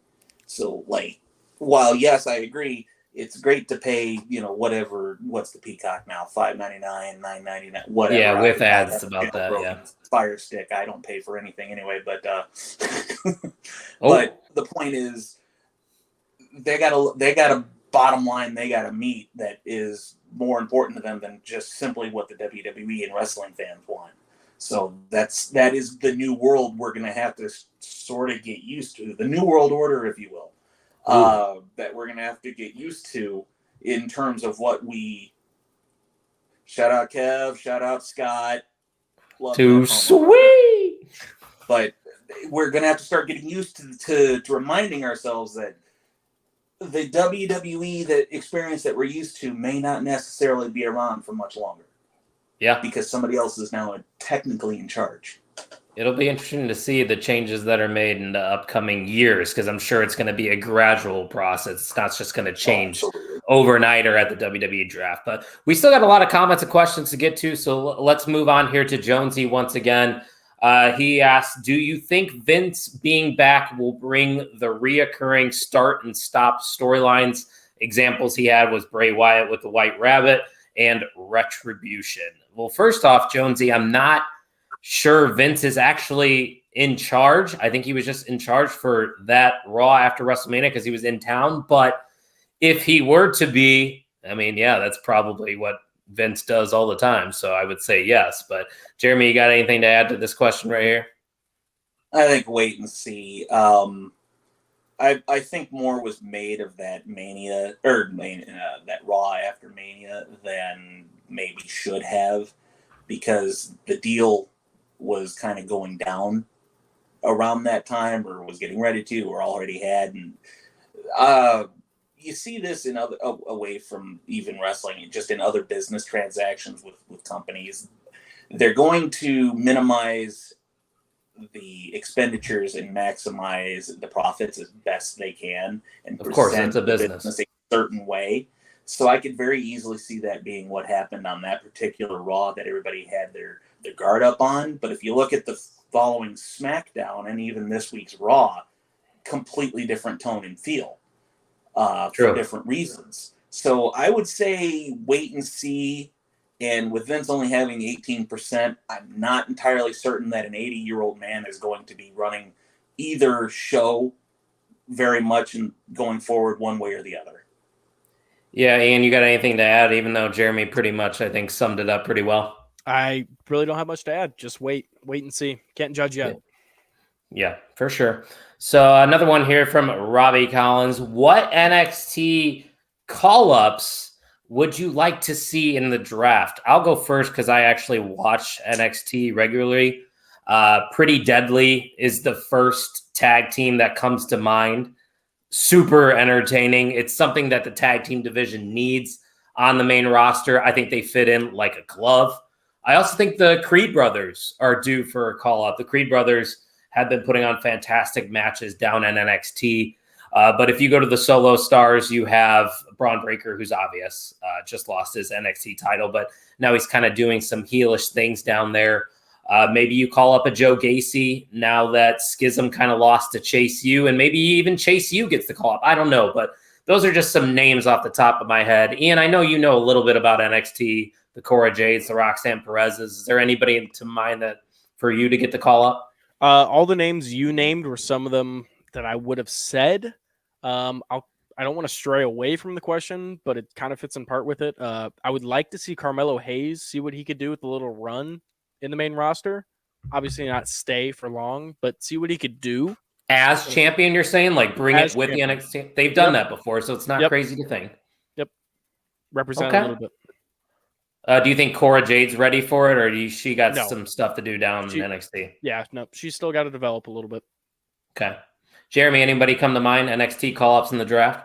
So like, while yes, I agree, it's great to pay, whatever, what's the Peacock now? $5.99, $9.99, whatever. Yeah, with ads about that. Yeah. Fire Stick. I don't pay for anything anyway, but but the point is, they got a bottom line they got to meet that is more important to them than just simply what the WWE and wrestling fans want. So that is the new world we're going to have to sort of get used to, the new world order, if you will, that we're going to have to get used to in terms of what we. Shout out Kev, shout out Scott. Too sweet. But we're going to have to start getting used to reminding ourselves that the WWE, that experience that we're used to, may not necessarily be around for much longer. Yeah. Because somebody else is now technically in charge. It'll be interesting to see the changes that are made in the upcoming years, because I'm sure it's going to be a gradual process. It's not just going to change overnight or at the WWE draft. But we still got a lot of comments and questions to get to, so let's move on here to Jonesy once again. He asked, do you think Vince being back will bring the reoccurring start and stop storylines? Examples he had was Bray Wyatt with the White Rabbit and Retribution. Well, first off, Jonesy, I'm not sure Vince is actually in charge. I think he was just in charge for that Raw after WrestleMania because he was in town. But if he were to be, I mean, yeah, that's probably what Vince does all the time. So I would say yes. But Jeremy, you got anything to add to this question right here? I think wait and see. I think more was made of that that Raw after Mania than maybe should have, because the deal was kind of going down around that time, or was getting ready to, or already had. And you see this in other, away from even wrestling, just in other business transactions with companies. They're going to minimize the expenditures and maximize the profits as best they can, and of course it's a business a certain way. So I could very easily see that being what happened on that particular Raw, that everybody had their guard up on. But if you look at the following SmackDown and even this week's Raw, completely different tone and feel for different reasons. So I would say wait and see. And with Vince only having 18%, I'm not entirely certain that an 80-year-old man is going to be running either show very much and going forward one way or the other. Yeah, Ian, you got anything to add, even though Jeremy pretty much, I think, summed it up pretty well? I really don't have much to add. Just wait and see. Can't judge yet. Yeah, for sure. So another one here from Robbie Collins. What NXT call-ups would you like to see in the draft? I'll go first because I actually watch NXT regularly. Pretty Deadly is the first tag team that comes to mind. Super entertaining. It's something that the tag team division needs on the main roster. I think they fit in like a glove. I also think the Creed brothers are due for a call-up. The Creed brothers have been putting on fantastic matches down in NXT. But if you go to the solo stars, you have Braun Breaker, who's obvious, just lost his NXT title, but now he's kind of doing some heelish things down there. Maybe you call up a Joe Gacy now that Schism kind of lost to Chase U, and maybe even Chase U gets the call up. I don't know, but those are just some names off the top of my head. Ian, I know you know a little bit about NXT, the Cora Jades, the Roxanne Perez's. Is there anybody to mind that for you to get the call up? All the names you named were some of them that I would have said. I don't want to stray away from the question, but it kind of fits in part with it. I would like to see Carmelo Hayes, see what he could do with a little run in the main roster. Obviously not stay for long, but see what he could do. As champion, you're saying? Like bring As it with champion. the NXT? They've done Yep. that before, so it's not Yep. crazy to think. Yep. Represent Okay. a little bit. Do you think Cora Jade's ready for it, or she got No. some stuff to do down in NXT? Yeah, no, she's still got to develop a little bit. Okay. Jeremy, anybody come to mind? NXT call-ups in the draft?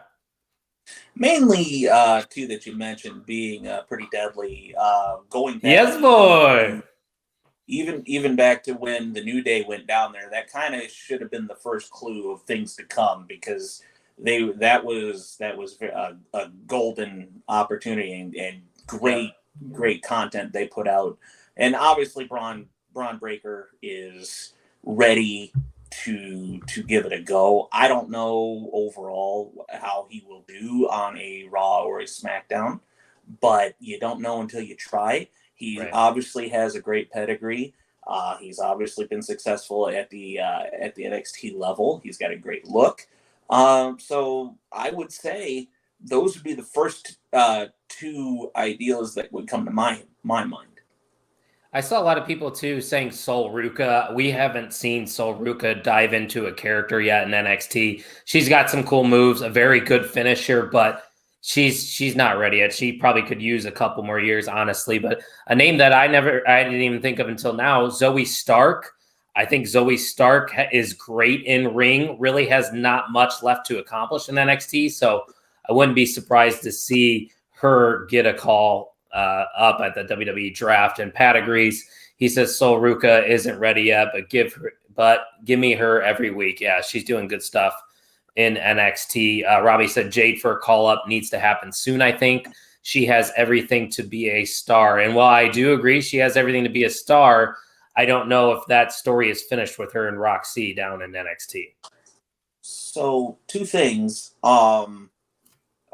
Mainly two that you mentioned being pretty deadly. Going back, Yes, boy. Even back to when the New Day went down there, that kind of should have been the first clue of things to come, because that was a golden opportunity and great content they put out. And obviously Braun Breaker is ready to give it a go. I don't know overall how he will do on a Raw or a SmackDown, but you don't know until you try. He obviously has a great pedigree. He's obviously been successful at the NXT level. He's got a great look. So I would say those would be the first two ideas that would come to my mind. I saw a lot of people too saying Sol Ruka. We haven't seen Sol Ruka dive into a character yet in NXT. She's got some cool moves, a very good finisher, but she's not ready yet. She probably could use a couple more years, honestly. But a name that I didn't even think of until now, Zoe Stark. I think Zoe Stark is great in ring, really has not much left to accomplish in NXT. So I wouldn't be surprised to see her get a call up at the WWE draft. And Pat agrees. He says Sol Ruka isn't ready yet, but give me her every week. Yeah, she's doing good stuff in NXT. Robbie said Jade for a call up needs to happen soon. I think she has everything to be a star. And while I do agree she has everything to be a star, I don't know if that story is finished with her and Roxy down in NXT. So two things.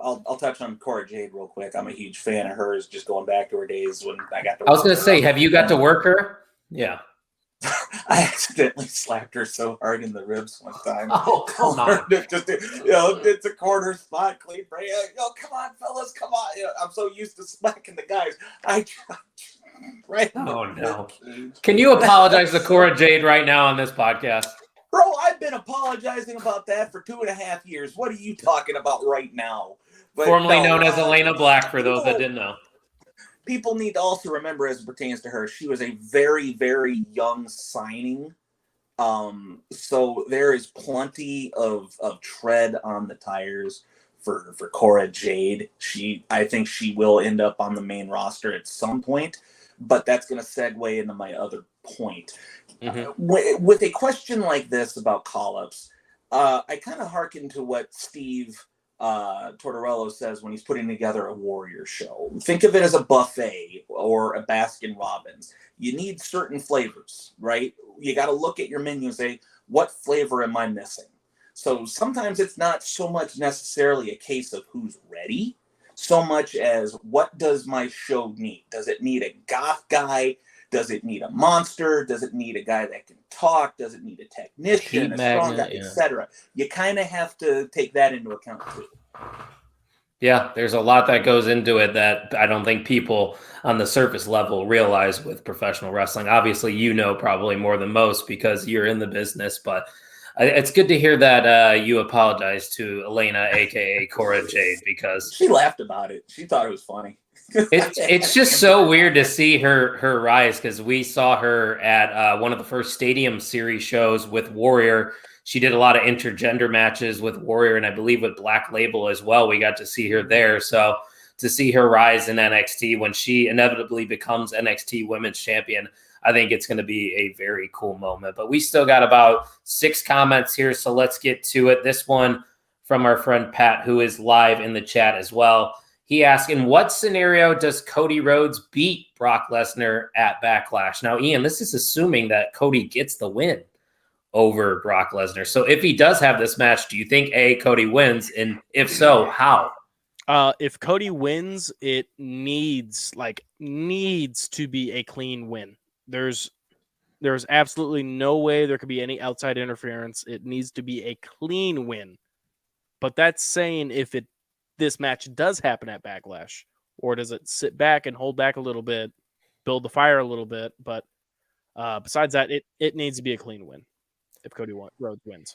I'll touch on Cora Jade real quick. I'm a huge fan of hers, just going back to her days when I got to work. I was going to say, have you got to work her? Yeah. I accidentally slapped her so hard in the ribs one time. Oh, come on. It's a corner spot, clean break. Come on, fellas, come on. I'm so used to smacking the guys. Oh, no. Can you apologize to Cora Jade right now on this podcast? Bro, I've been apologizing about that for 2.5 years. What are you talking about right now? But formerly known as Elena Black, for those that didn't know. People need to also remember, as it pertains to her, she was a very, very young signing. So there is plenty of tread on the tires for Cora Jade. I think she will end up on the main roster at some point, but that's going to segue into my other point. Mm-hmm. With a question like this about call-ups, I kind of hearken to what Steve Tortorello says when he's putting together a Warrior show. Think of it as a buffet or a Baskin Robbins. You need certain flavors, right? You got to look at your menu and say, what flavor am I missing? So sometimes it's not so much necessarily a case of who's ready, so much as what does my show need? Does it need a goth guy? Does it need a monster? Does it need a guy that can talk? Does it need a technician, a strong guy, etc.? You kind of have to take that into account too. Yeah, there's a lot that goes into it that I don't think people on the surface level realize with professional wrestling. Obviously, you know probably more than most because you're in the business, but it's good to hear that you apologize to Elena, a.k.a. Cora Jade, because she laughed about it. She thought it was funny. It's just so weird to see her rise, because we saw her at one of the first Stadium Series shows with Warrior. She did a lot of intergender matches with Warrior, and I believe with Black Label as well. We got to see her there. So to see her rise in NXT when she inevitably becomes NXT Women's Champion, I think it's going to be a very cool moment. But we still got about 6 comments here, so let's get to it. This one from our friend Pat, who is live in the chat as well. He asked, in what scenario does Cody Rhodes beat Brock Lesnar at Backlash? Now, Ian, this is assuming that Cody gets the win over Brock Lesnar. So if he does have this match, do you think, Cody wins? And if so, how? If Cody wins, it needs to be a clean win. There's absolutely no way there could be any outside interference. It needs to be a clean win. But that's saying if this match does happen at Backlash, or does it sit back and hold back a little bit, build the fire a little bit? But besides that, it needs to be a clean win if Cody Rhodes wins.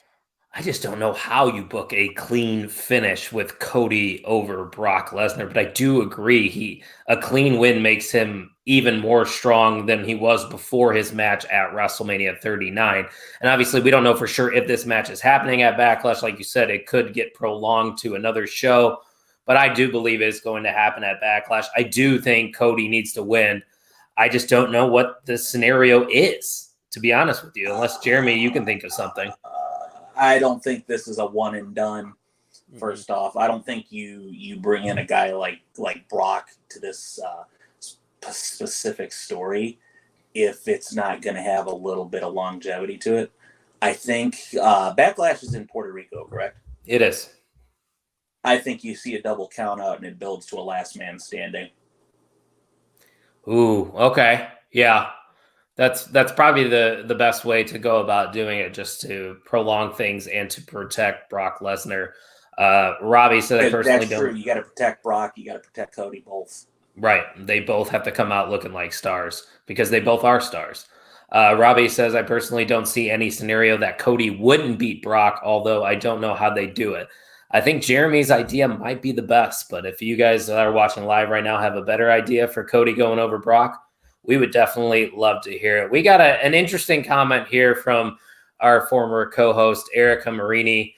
I just don't know how you book a clean finish with Cody over Brock Lesnar, but I do agree a clean win makes him even more strong than he was before his match at WrestleMania 39. And obviously we don't know for sure if this match is happening at Backlash. Like you said, it could get prolonged to another show, but I do believe it's going to happen at Backlash. I do think Cody needs to win. I just don't know what the scenario is, to be honest with you, unless Jeremy, you can think of something. I don't think this is a one and done. First off, I don't think you bring in a guy like Brock to this specific story if it's not going to have a little bit of longevity to it. I think Backlash is in Puerto Rico, correct? It is. I think you see a double count out and it builds to a last man standing. Ooh, okay. Yeah. That's probably the best way to go about doing it, just to prolong things and to protect Brock Lesnar. Robbie said, I personally don't. True. You got to protect Brock. You got to protect Cody, both. Right. They both have to come out looking like stars because they both are stars. Robbie says, I personally don't see any scenario that Cody wouldn't beat Brock, although I don't know how they do it. I think Jeremy's idea might be the best, but if you guys that are watching live right now have a better idea for Cody going over Brock, we would definitely love to hear it. We got an interesting comment here from our former co-host, Erica Marini.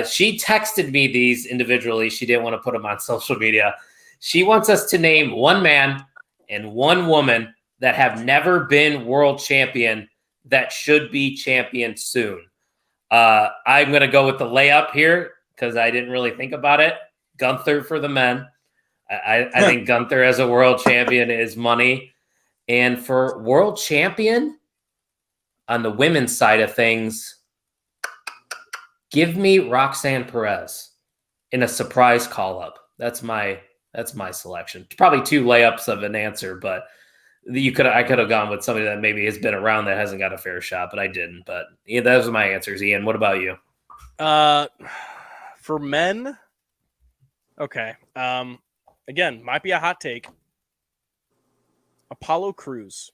She texted me these individually. She didn't want to put them on social media. She wants us to name one man and one woman that have never been world champion that should be champion soon. I'm going to go with the layup here because I didn't really think about it. Gunther for the men. I think Gunther as a world champion is money. And for world champion on the women's side of things, give me Roxanne Perez in a surprise call-up. That's my selection. Probably two layups of an answer, but I could have gone with somebody that maybe has been around that hasn't got a fair shot, but I didn't. But yeah, those are my answers. Ian, what about you? For men, okay. Again, might be a hot take. Apollo Crews.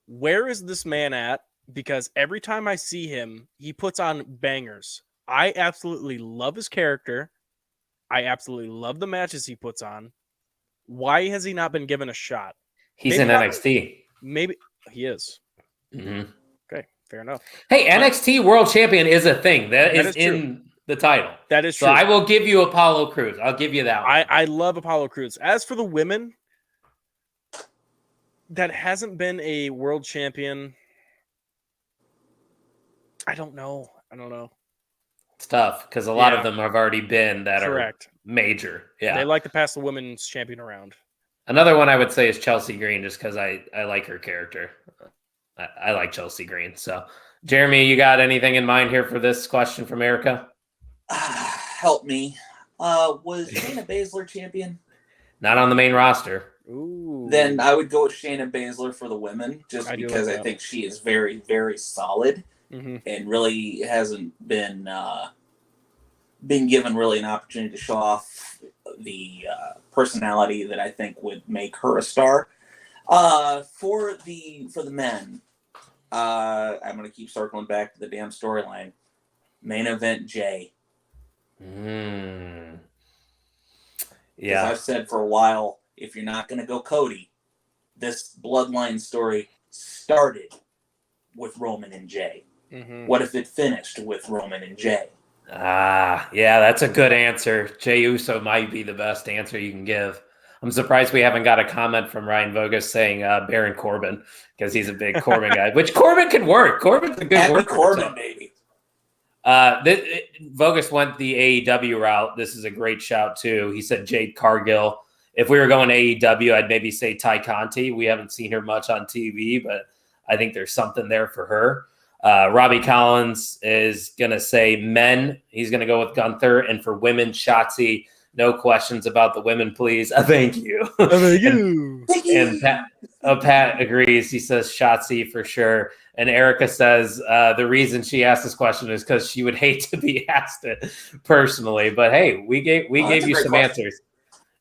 Where is this man at? Because every time I see him, he puts on bangers. I absolutely love his character. I absolutely love the matches he puts on. Why has he not been given a shot? He's in NXT. Maybe he is. Mm-hmm. Okay, fair enough. Hey, NXT World Champion is a thing. That is in the title. That is true. So I will give you Apollo Crews. I'll give you that one. I love Apollo Crews. As for the women, that hasn't been a world champion. I don't know. It's tough because a lot of them have already been that correct. Are major. Yeah. They like to pass the women's champion around. Another one I would say is Chelsea Green, just because I like her character. I like Chelsea Green. So, Jeremy, you got anything in mind here for this question from Erica? Help me. Was Shayna Baszler champion? Not on the main roster. Ooh. Then I would go with Shayna Baszler for the women, just because I think she is very, very solid and really hasn't been given really an opportunity to show off the personality that I think would make her a star. For the men, I'm going to keep circling back to the damn storyline. Main event Jay. Yeah, I've said for a while, if you're not going to go Cody, this bloodline story started with Roman and Jay. What if it finished with Roman and Jay? Yeah, that's a good answer. Jey Uso might be the best answer you can give. I'm surprised we haven't got a comment from Ryan Vogus saying Baron Corbin, because he's a big Corbin guy, which Corbin can work. Corbin's a good worker. Corbin, baby. Vogus went the AEW route. This is a great shout, too. He said Jade Cargill. If we were going AEW, I'd maybe say Ty Conti. We haven't seen her much on TV, but I think there's something there for her. Robbie Collins is going to say men. He's going to go with Gunther. And for women, Shotzi. No questions about the women, please. Thank you. Thank you. And Pat agrees. He says Shotzi for sure. And Erica says the reason she asked this question is because she would hate to be asked it personally. But hey, we gave you some answers.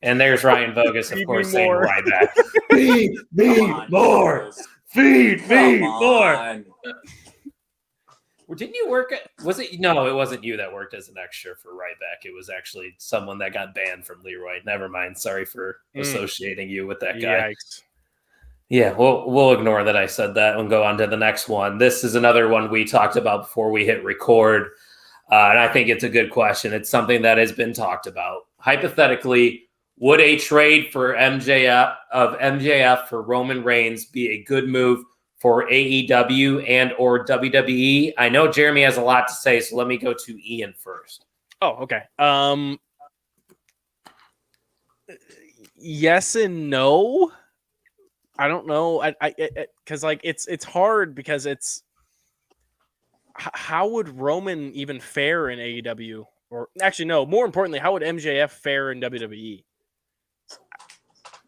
And there's Ryan Vogus, of course, saying why that. Feed me more. Feed me more. Didn't you work at, was it? No, it wasn't you that worked as an extra for Ryback. It was actually someone that got banned from Leroy. Never mind. Sorry for associating you with that guy. Yikes. Yeah, we'll ignore that I said that and go on to the next one. This is another one we talked about before we hit record. And I think it's a good question. It's something that has been talked about. Hypothetically, would a trade for MJF for Roman Reigns be a good move for AEW and or WWE? I know Jeremy has a lot to say, so let me go to Ian first. Oh, okay. Yes and no. I don't know. Because like it's hard because it's how would Roman even fare in AEW? Or actually, no. More importantly, how would MJF fare in WWE?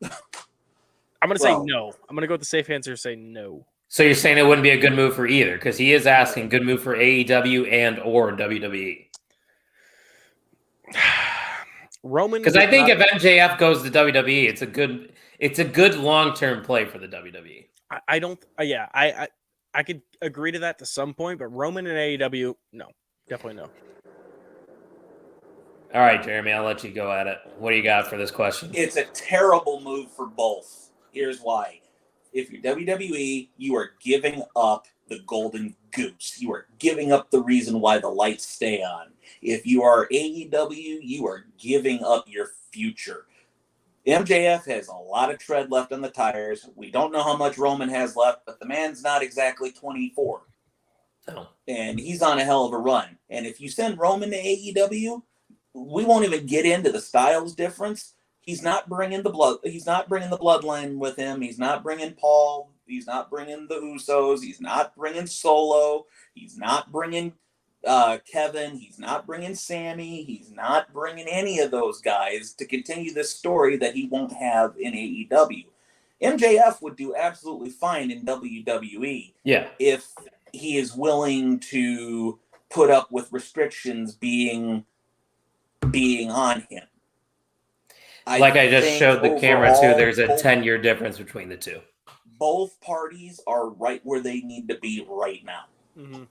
I'm going to say no. I'm going to go with the safe answer. Say no. So you're saying it wouldn't be a good move for either, because he is asking good move for AEW and or WWE. Roman, because I think if MJF goes to WWE, it's a good long-term play for the WWE. I don't. Yeah, I could agree to that to some point, but Roman and AEW, no, definitely no. All right, Jeremy, I'll let you go at it. What do you got for this question? It's a terrible move for both. Here's why. If you're WWE, you are giving up the golden goose. You are giving up the reason why the lights stay on. If you are AEW, you are giving up your future. MJF has a lot of tread left on the tires. We don't know how much Roman has left, but the man's not exactly 24. No. And he's on a hell of a run. And if you send Roman to AEW, we won't even get into the styles difference. He's not bringing the bloodline with him. He's not bringing Paul. He's not bringing the Usos. He's not bringing Solo. He's not bringing Kevin. He's not bringing Sammy. He's not bringing any of those guys to continue this story that he won't have in AEW. MJF would do absolutely fine in WWE. Yeah. If he is willing to put up with restrictions being on him. I just showed the camera too, there's a 10-year difference between the two. Both parties are right where they need to be right now. Mm-hmm.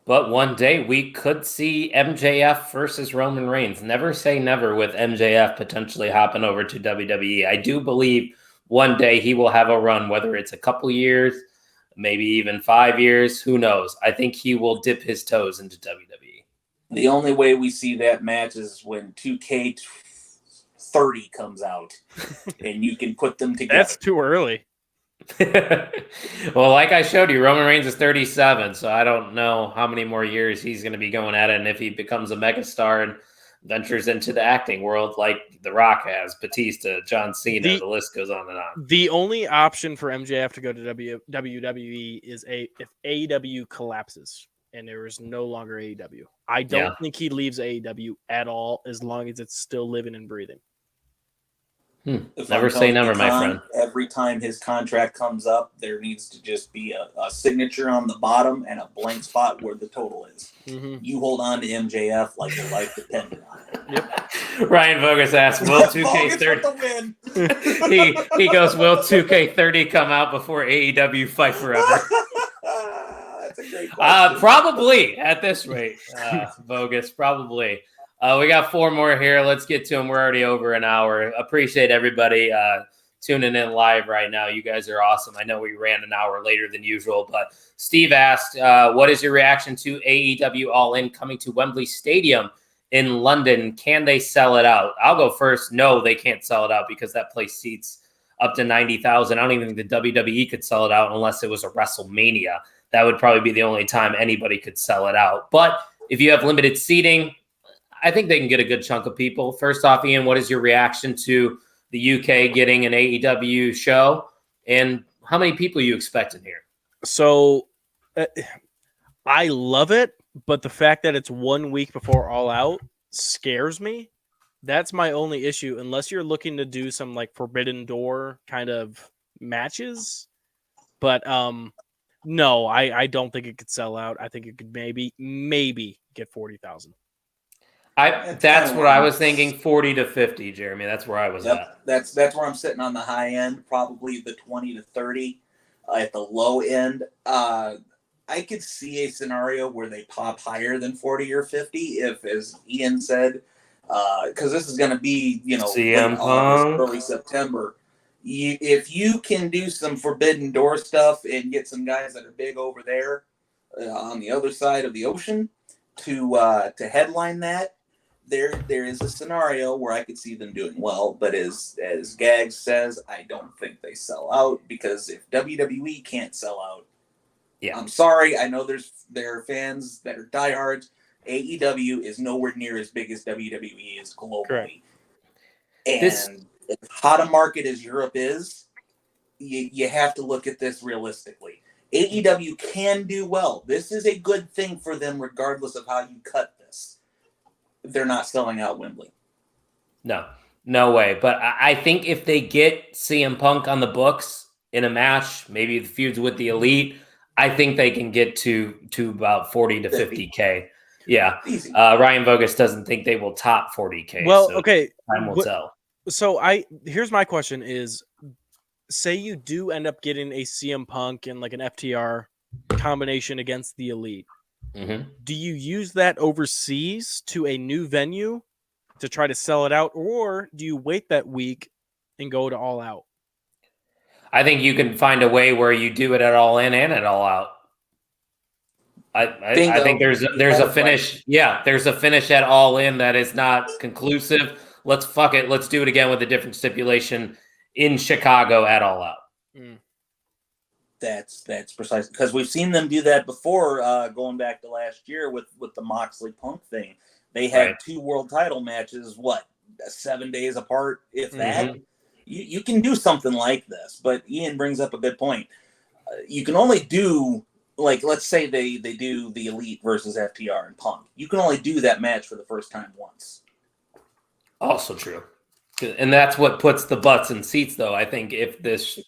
But one day we could see MJF versus Roman Reigns. Never say never with MJF potentially hopping over to WWE. I do believe one day he will have a run, whether it's a couple years, maybe even 5 years. Who knows? I think he will dip his toes into WWE. The only way we see that match is when 2K30 comes out and you can put them together. That's too early. Well, like I showed you, Roman Reigns is 37, so I don't know how many more years he's going to be going at it. And if he becomes a megastar and ventures into the acting world like The Rock has, Batista, John Cena, the list goes on and on. The only option for MJF to go to WWE is if AEW collapses and there is no longer AEW. I don't think he leaves AEW at all as long as it's still living and breathing. Never say never, my friend. Every time his contract comes up, there needs to just be a signature on the bottom and a blank spot where the total is. Mm-hmm. You hold on to MJF like your life depended on it. Yep. Ryan Vogus asks, will 2K30 he goes, will 2K30 come out before AEW Fight Forever? That's a great question. Probably at this rate, Vogus, probably. We got 4 more here. Let's get to them. We're already over an hour. Appreciate everybody tuning in live right now. You guys are awesome. I know we ran an hour later than usual, but Steve asked, what is your reaction to AEW All In coming to Wembley Stadium in London? Can they sell it out? I'll go first. No, they can't sell it out because that place seats up to 90,000. I don't even think the WWE could sell it out unless it was a WrestleMania. That would probably be the only time anybody could sell it out. But if you have limited seating, I think they can get a good chunk of people. First off, Ian, what is your reaction to the UK getting an AEW show? And how many people you expect in here? So I love it, but the fact that it's 1 week before All Out scares me. That's my only issue. Unless you're looking to do some like Forbidden Door kind of matches. But no, I don't think it could sell out. I think it could maybe get 40,000. That's what I was thinking, 40 to 50, Jeremy. That's where I was at. That's where I'm sitting on the high end, probably the 20 to 30 at the low end. I I could see a scenario where they pop higher than 40 or 50 if, as Ian said, because this is going to be, CM late August, Punk. early September. If you can do some Forbidden Door stuff and get some guys that are big over there on the other side of the ocean to headline that, there is a scenario where I could see them doing well. But as Gags says, I don't think they sell out, because if WWE can't sell out, yeah, I'm sorry. I know there are fans that are diehards. AEW is nowhere near as big as WWE is globally. Correct. And as hot a market as Europe is, you have to look at this realistically. AEW can do well. This is a good thing for them regardless of how you cut this. They're not selling out Wembley. No way. But I think if they get CM Punk on the books in a match, maybe the feuds with the Elite, I think they can get to about 40 to 50K. Yeah. Ryan Vogus doesn't think they will top 40K. Well, so okay. Time will tell. So here's my question is, say you do end up getting a CM Punk and like an FTR combination against the Elite. Mm-hmm. Do you use that overseas to a new venue to try to sell it out, or do you wait that week and go to All Out? I think you can find a way where you do it at All In and at All Out. I think there's a finish. Yeah, there's a finish at All In that is not conclusive. Let's do it again with a different stipulation in Chicago at All Out. That's precise, because we've seen them do that before. Going back to last year with the Moxley Punk thing, they had 2 world title matches. 7 days apart, if that. Mm-hmm. You can do something like this, but Ian brings up a good point. You can only do, let's say they do the Elite versus FTR and Punk. You can only do that match for the first time once. Also true. And that's what puts the butts in seats, though, I think, if this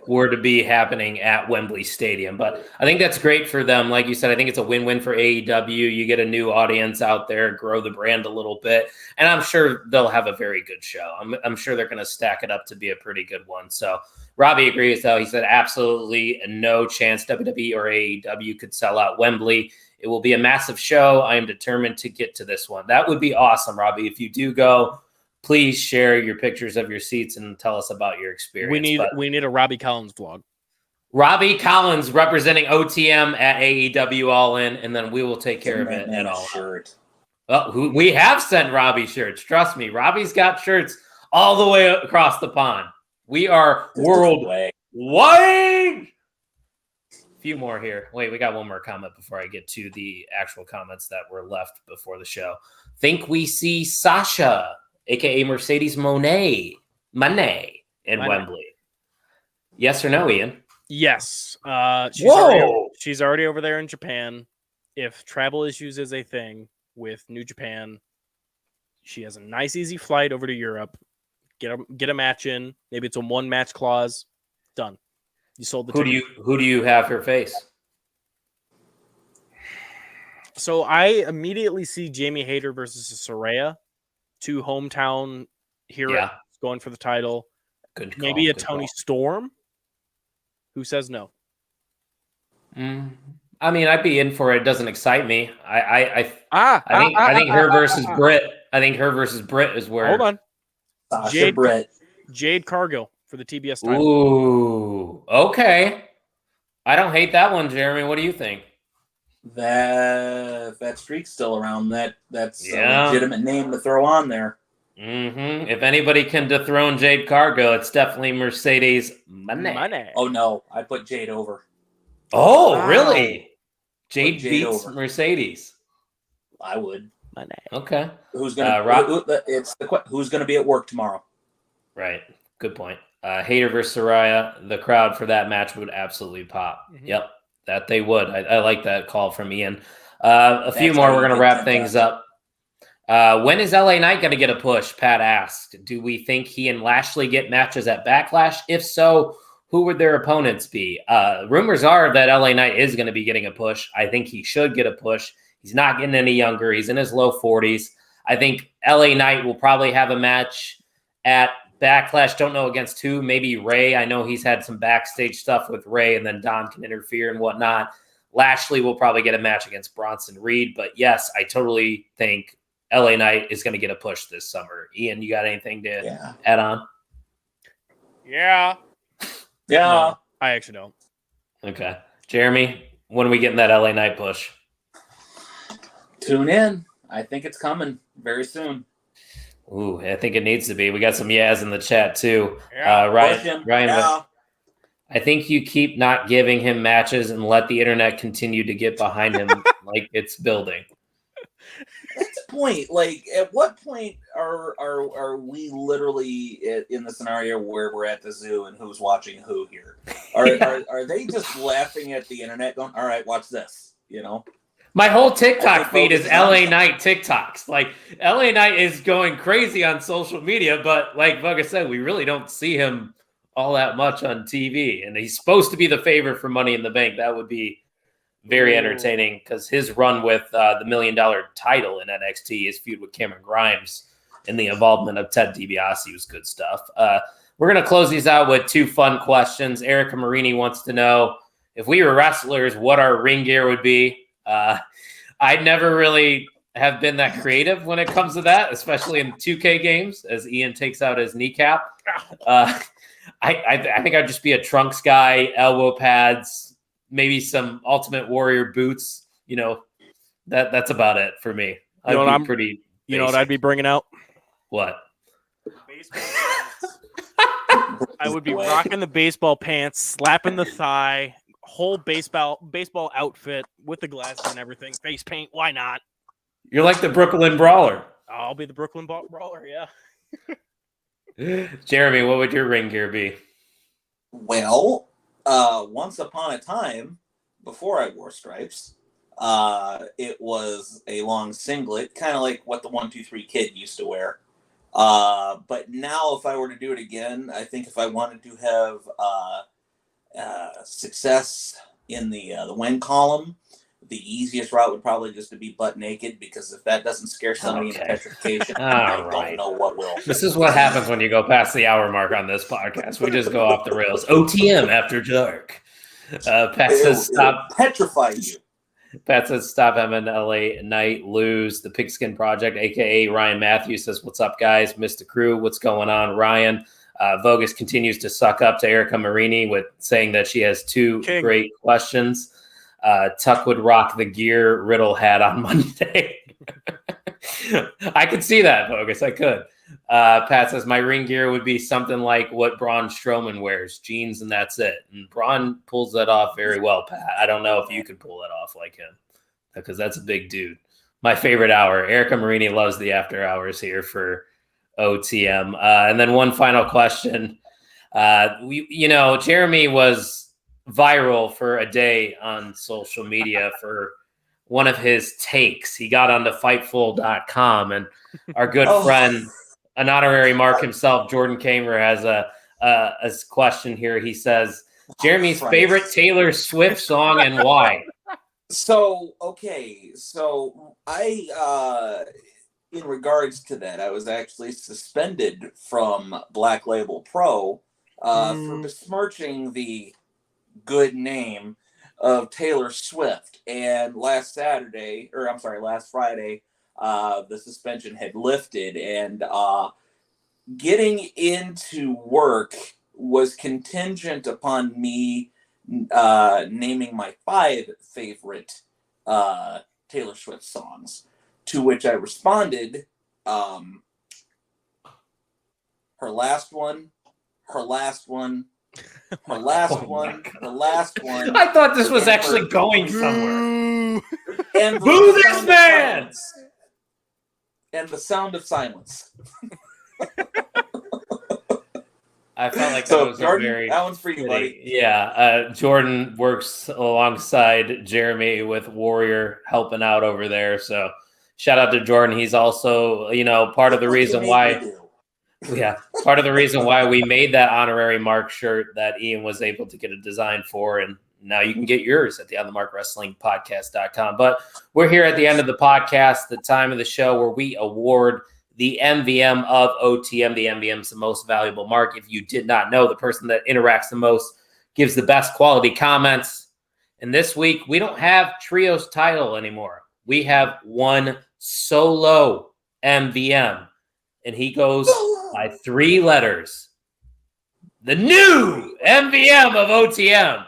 were to be happening at Wembley Stadium. But I think that's great for them. Like you said, I think it's a win-win for AEW. You get a new audience out there, grow the brand a little bit. And I'm sure they'll have a very good show. I'm sure they're going to stack it up to be a pretty good one. So Robbie agrees, though. He said absolutely no chance WWE or AEW could sell out Wembley. It will be a massive show. I am determined to get to this one. That would be awesome, Robbie. If you do go, please share your pictures of your seats and tell us about your experience. We need a Robbie Collins vlog. Robbie Collins representing OTM at AEW All In, and then we will take care of it at All Out. Well, we have sent Robbie shirts. Trust me, Robbie's got shirts all the way across the pond. We are worldwide. A few more here. Wait, we got one more comment before I get to the actual comments that were left before the show. Think we see Sasha, a.k.a. Mercedes Moné in Wembley. Yes or no, Ian? Yes. She's already over there in Japan. If travel issues is a thing with New Japan, she has a nice, easy flight over to Europe. Get a match in. Maybe it's a 1-match clause. Done. You sold the ticket. Who do you have her face? So I immediately see Jamie Hayter versus Saraya. 2 hometown heroes going for the title. Good call. Maybe a Tony Storm. Who says no? I mean, I'd be in for it. It doesn't excite me. I think her versus Britt. I think her versus Britt is where. Hold on. Sasha Britt. Jade Cargill for the TBS title. Ooh, okay. I don't hate that one, Jeremy. What do you think? That streak's still around. That's a legitimate name to throw on there. Mm-hmm. If anybody can dethrone Jade Cargill, it's definitely Mercedes Moné. Oh no, I put Jade over. Oh, wow. Really? Jade beats over. Mercedes. I would. Moné. Okay. Who's gonna be at work tomorrow? Right. Good point. Hayter versus Saraya. The crowd for that match would absolutely pop. Mm-hmm. Yep. That they would. I like that call from Ian. A few more. We're going to wrap things up. When is LA Knight going to get a push? Pat asked. Do we think he and Lashley get matches at Backlash? If so, who would their opponents be? Rumors are that LA Knight is going to be getting a push. I think he should get a push. He's not getting any younger. He's in his low 40s. I think LA Knight will probably have a match at Backlash. Don't know against who. Maybe Ray. I know he's had some backstage stuff with Ray, and then Don can interfere and whatnot. Lashley will probably get a match against Bronson Reed. But yes, I totally think LA Knight is going to get a push this summer. Ian, you got anything to add on? Yeah. No, I actually don't. Okay. Jeremy, when are we getting that LA Knight push? Tune in. I think it's coming very soon. Ooh, I think it needs to be. We got some yes in the chat too. Yeah. Ryan, I think you keep not giving him matches and let the internet continue to get behind him like it's building. That's the point. Like, at what point are we literally in the scenario where we're at the zoo and who's watching who here? Are they just laughing at the internet, going, "All right, watch this"? You know. My whole TikTok feed is LA Knight TikToks. Like, LA Knight is going crazy on social media, but like Bugga said, we really don't see him all that much on TV. And he's supposed to be the favorite for Money in the Bank. That would be very entertaining because his run with the $1 million title in NXT, his feud with Cameron Grimes, and the involvement of Ted DiBiase was good stuff. We're going to close these out with 2 fun questions. Erica Marini wants to know, if we were wrestlers, what our ring gear would be. I'd never really have been that creative when it comes to that, especially in 2K games, as Ian takes out his kneecap. I think I'd just be a trunks guy, elbow pads, maybe some Ultimate Warrior boots. You know, that's about it for me. You know what I'd be bringing out? What? Baseball pants. I would be rocking the baseball pants, slapping the thigh, whole baseball outfit with the glasses and everything, face paint. Why not? You're like the Brooklyn Brawler. I'll be the Brooklyn Brawler. Yeah. Jeremy, what would your ring gear be? Well, once upon a time, before I wore stripes, it was a long singlet, kind of like what the 1-2-3 Kid used to wear. But now, if I were to do it again, I think if I wanted to have success in the win column, the easiest route would probably just to be butt naked, because if that doesn't scare somebody into petrification, I don't know what will. This is what happens when you go past the hour mark on this podcast. We just go off the rails. OTM after dark. Pat says stop. Petrify you. Pat says stop having LA Knight lose. The Pigskin Project, aka Ryan Matthews, says, "What's up, guys? Missed the crew. What's going on, Ryan?" Vogus continues to suck up to Erica Marini with saying that she has 2 great questions. Tuck would rock the gear Riddle had on Monday. I could see that, Vogus. I could. Pat says, my ring gear would be something like what Braun Strowman wears, jeans, and that's it. And Braun pulls that off very well, Pat. I don't know if you could pull that off like him, because that's a big dude. My favorite hour. Erica Marini loves the after hours here for OTM. And then one final question. Jeremy was viral for a day on social media for one of his takes. He got onto Fightful.com, and our good friend, an honorary mark himself, Jordan Kamer, has a question here. He says, Jeremy's favorite Taylor Swift song and why? So I in regards to that, I was actually suspended from Black Label Pro for besmirching the good name of Taylor Swift. And last Friday, the suspension had lifted, and getting into work was contingent upon me naming my 5 favorite Taylor Swift songs. To which I responded, her last one, the last one. I thought this was actually going somewhere. And boo this man! And the sound of silence. I felt like that was Jordan, that one's for you, buddy. Yeah, Jordan works alongside Jeremy with Warrior, helping out over there. So shout out to Jordan. He's also, part of the reason why. Yeah, part of the reason why we made that honorary Mark shirt that Ian was able to get a design for, and now you can get yours at the OnTheMarkWrestlingPodcast.com. But we're here at the end of the podcast, the time of the show where we award the MVM of OTM. The MVM is the most valuable mark. If you did not know, the person that interacts the most gives the best quality comments And this week, we don't have Trios title anymore. We have one solo MVM, and he goes by 3 letters. The new MVM of OTM,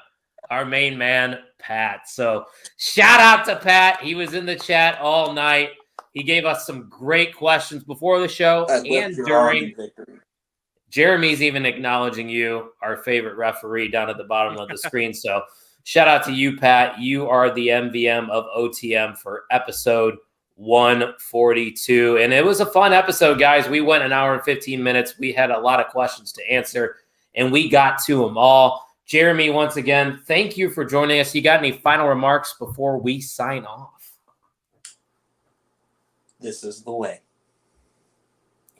our main man, Pat. So shout out to Pat. He was in the chat all night. He gave us some great questions before the show and during. Jeremy's even acknowledging you, our favorite referee, down at the bottom of the screen. So shout out to you, Pat. You are the MVM of OTM for episode 142. And it was a fun episode, guys. We went an hour and 15 minutes. We had a lot of questions to answer, and we got to them all. Jeremy, once again, thank you for joining us. You got any final remarks before we sign off? This is the way.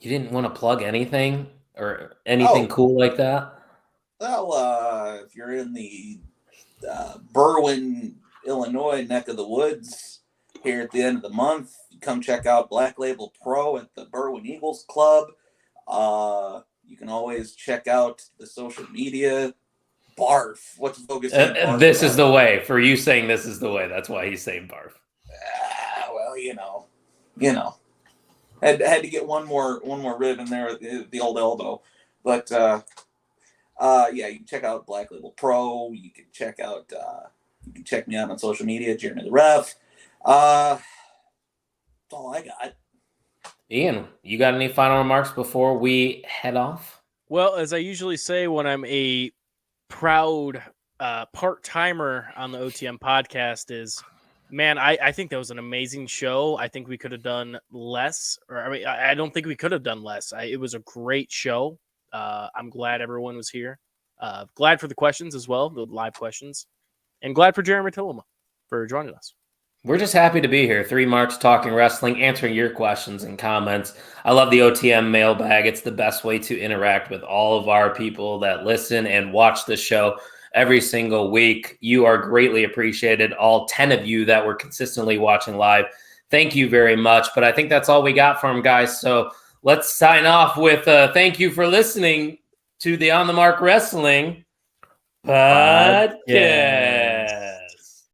You didn't want to plug anything or anything cool like that? Well, if you're in the Berwyn, Illinois neck of the woods here at the end of the month, come check out Black Label Pro at the Berwyn Eagles Club. You can always check out the social media. Barf. What's Bogus saying? This is the way. For you saying this is the way. That's why he's saying barf. Well, you know. Had to get one more rib in there with the old elbow. But yeah, you can check out Black Label Pro. You can check me out on social media, Jeremy the Ref. That's all I got. Ian, you got any final remarks before we head off? Well, as I usually say when I'm a proud part-timer on the OTM podcast is, man, I think that was an amazing show. I think we could have done less. I don't think we could have done less. It was a great show. I'm glad everyone was here. Glad for the questions as well, the live questions. And glad for Jeremy Tillema for joining us. We're just happy to be here. 3 Marks talking wrestling, answering your questions and comments. I love the OTM mailbag. It's the best way to interact with all of our people that listen and watch the show every single week. You are greatly appreciated. All 10 of you that were consistently watching live, thank you very much. But I think that's all we got from guys. So let's sign off with thank you for listening to the On the Mark Wrestling podcast.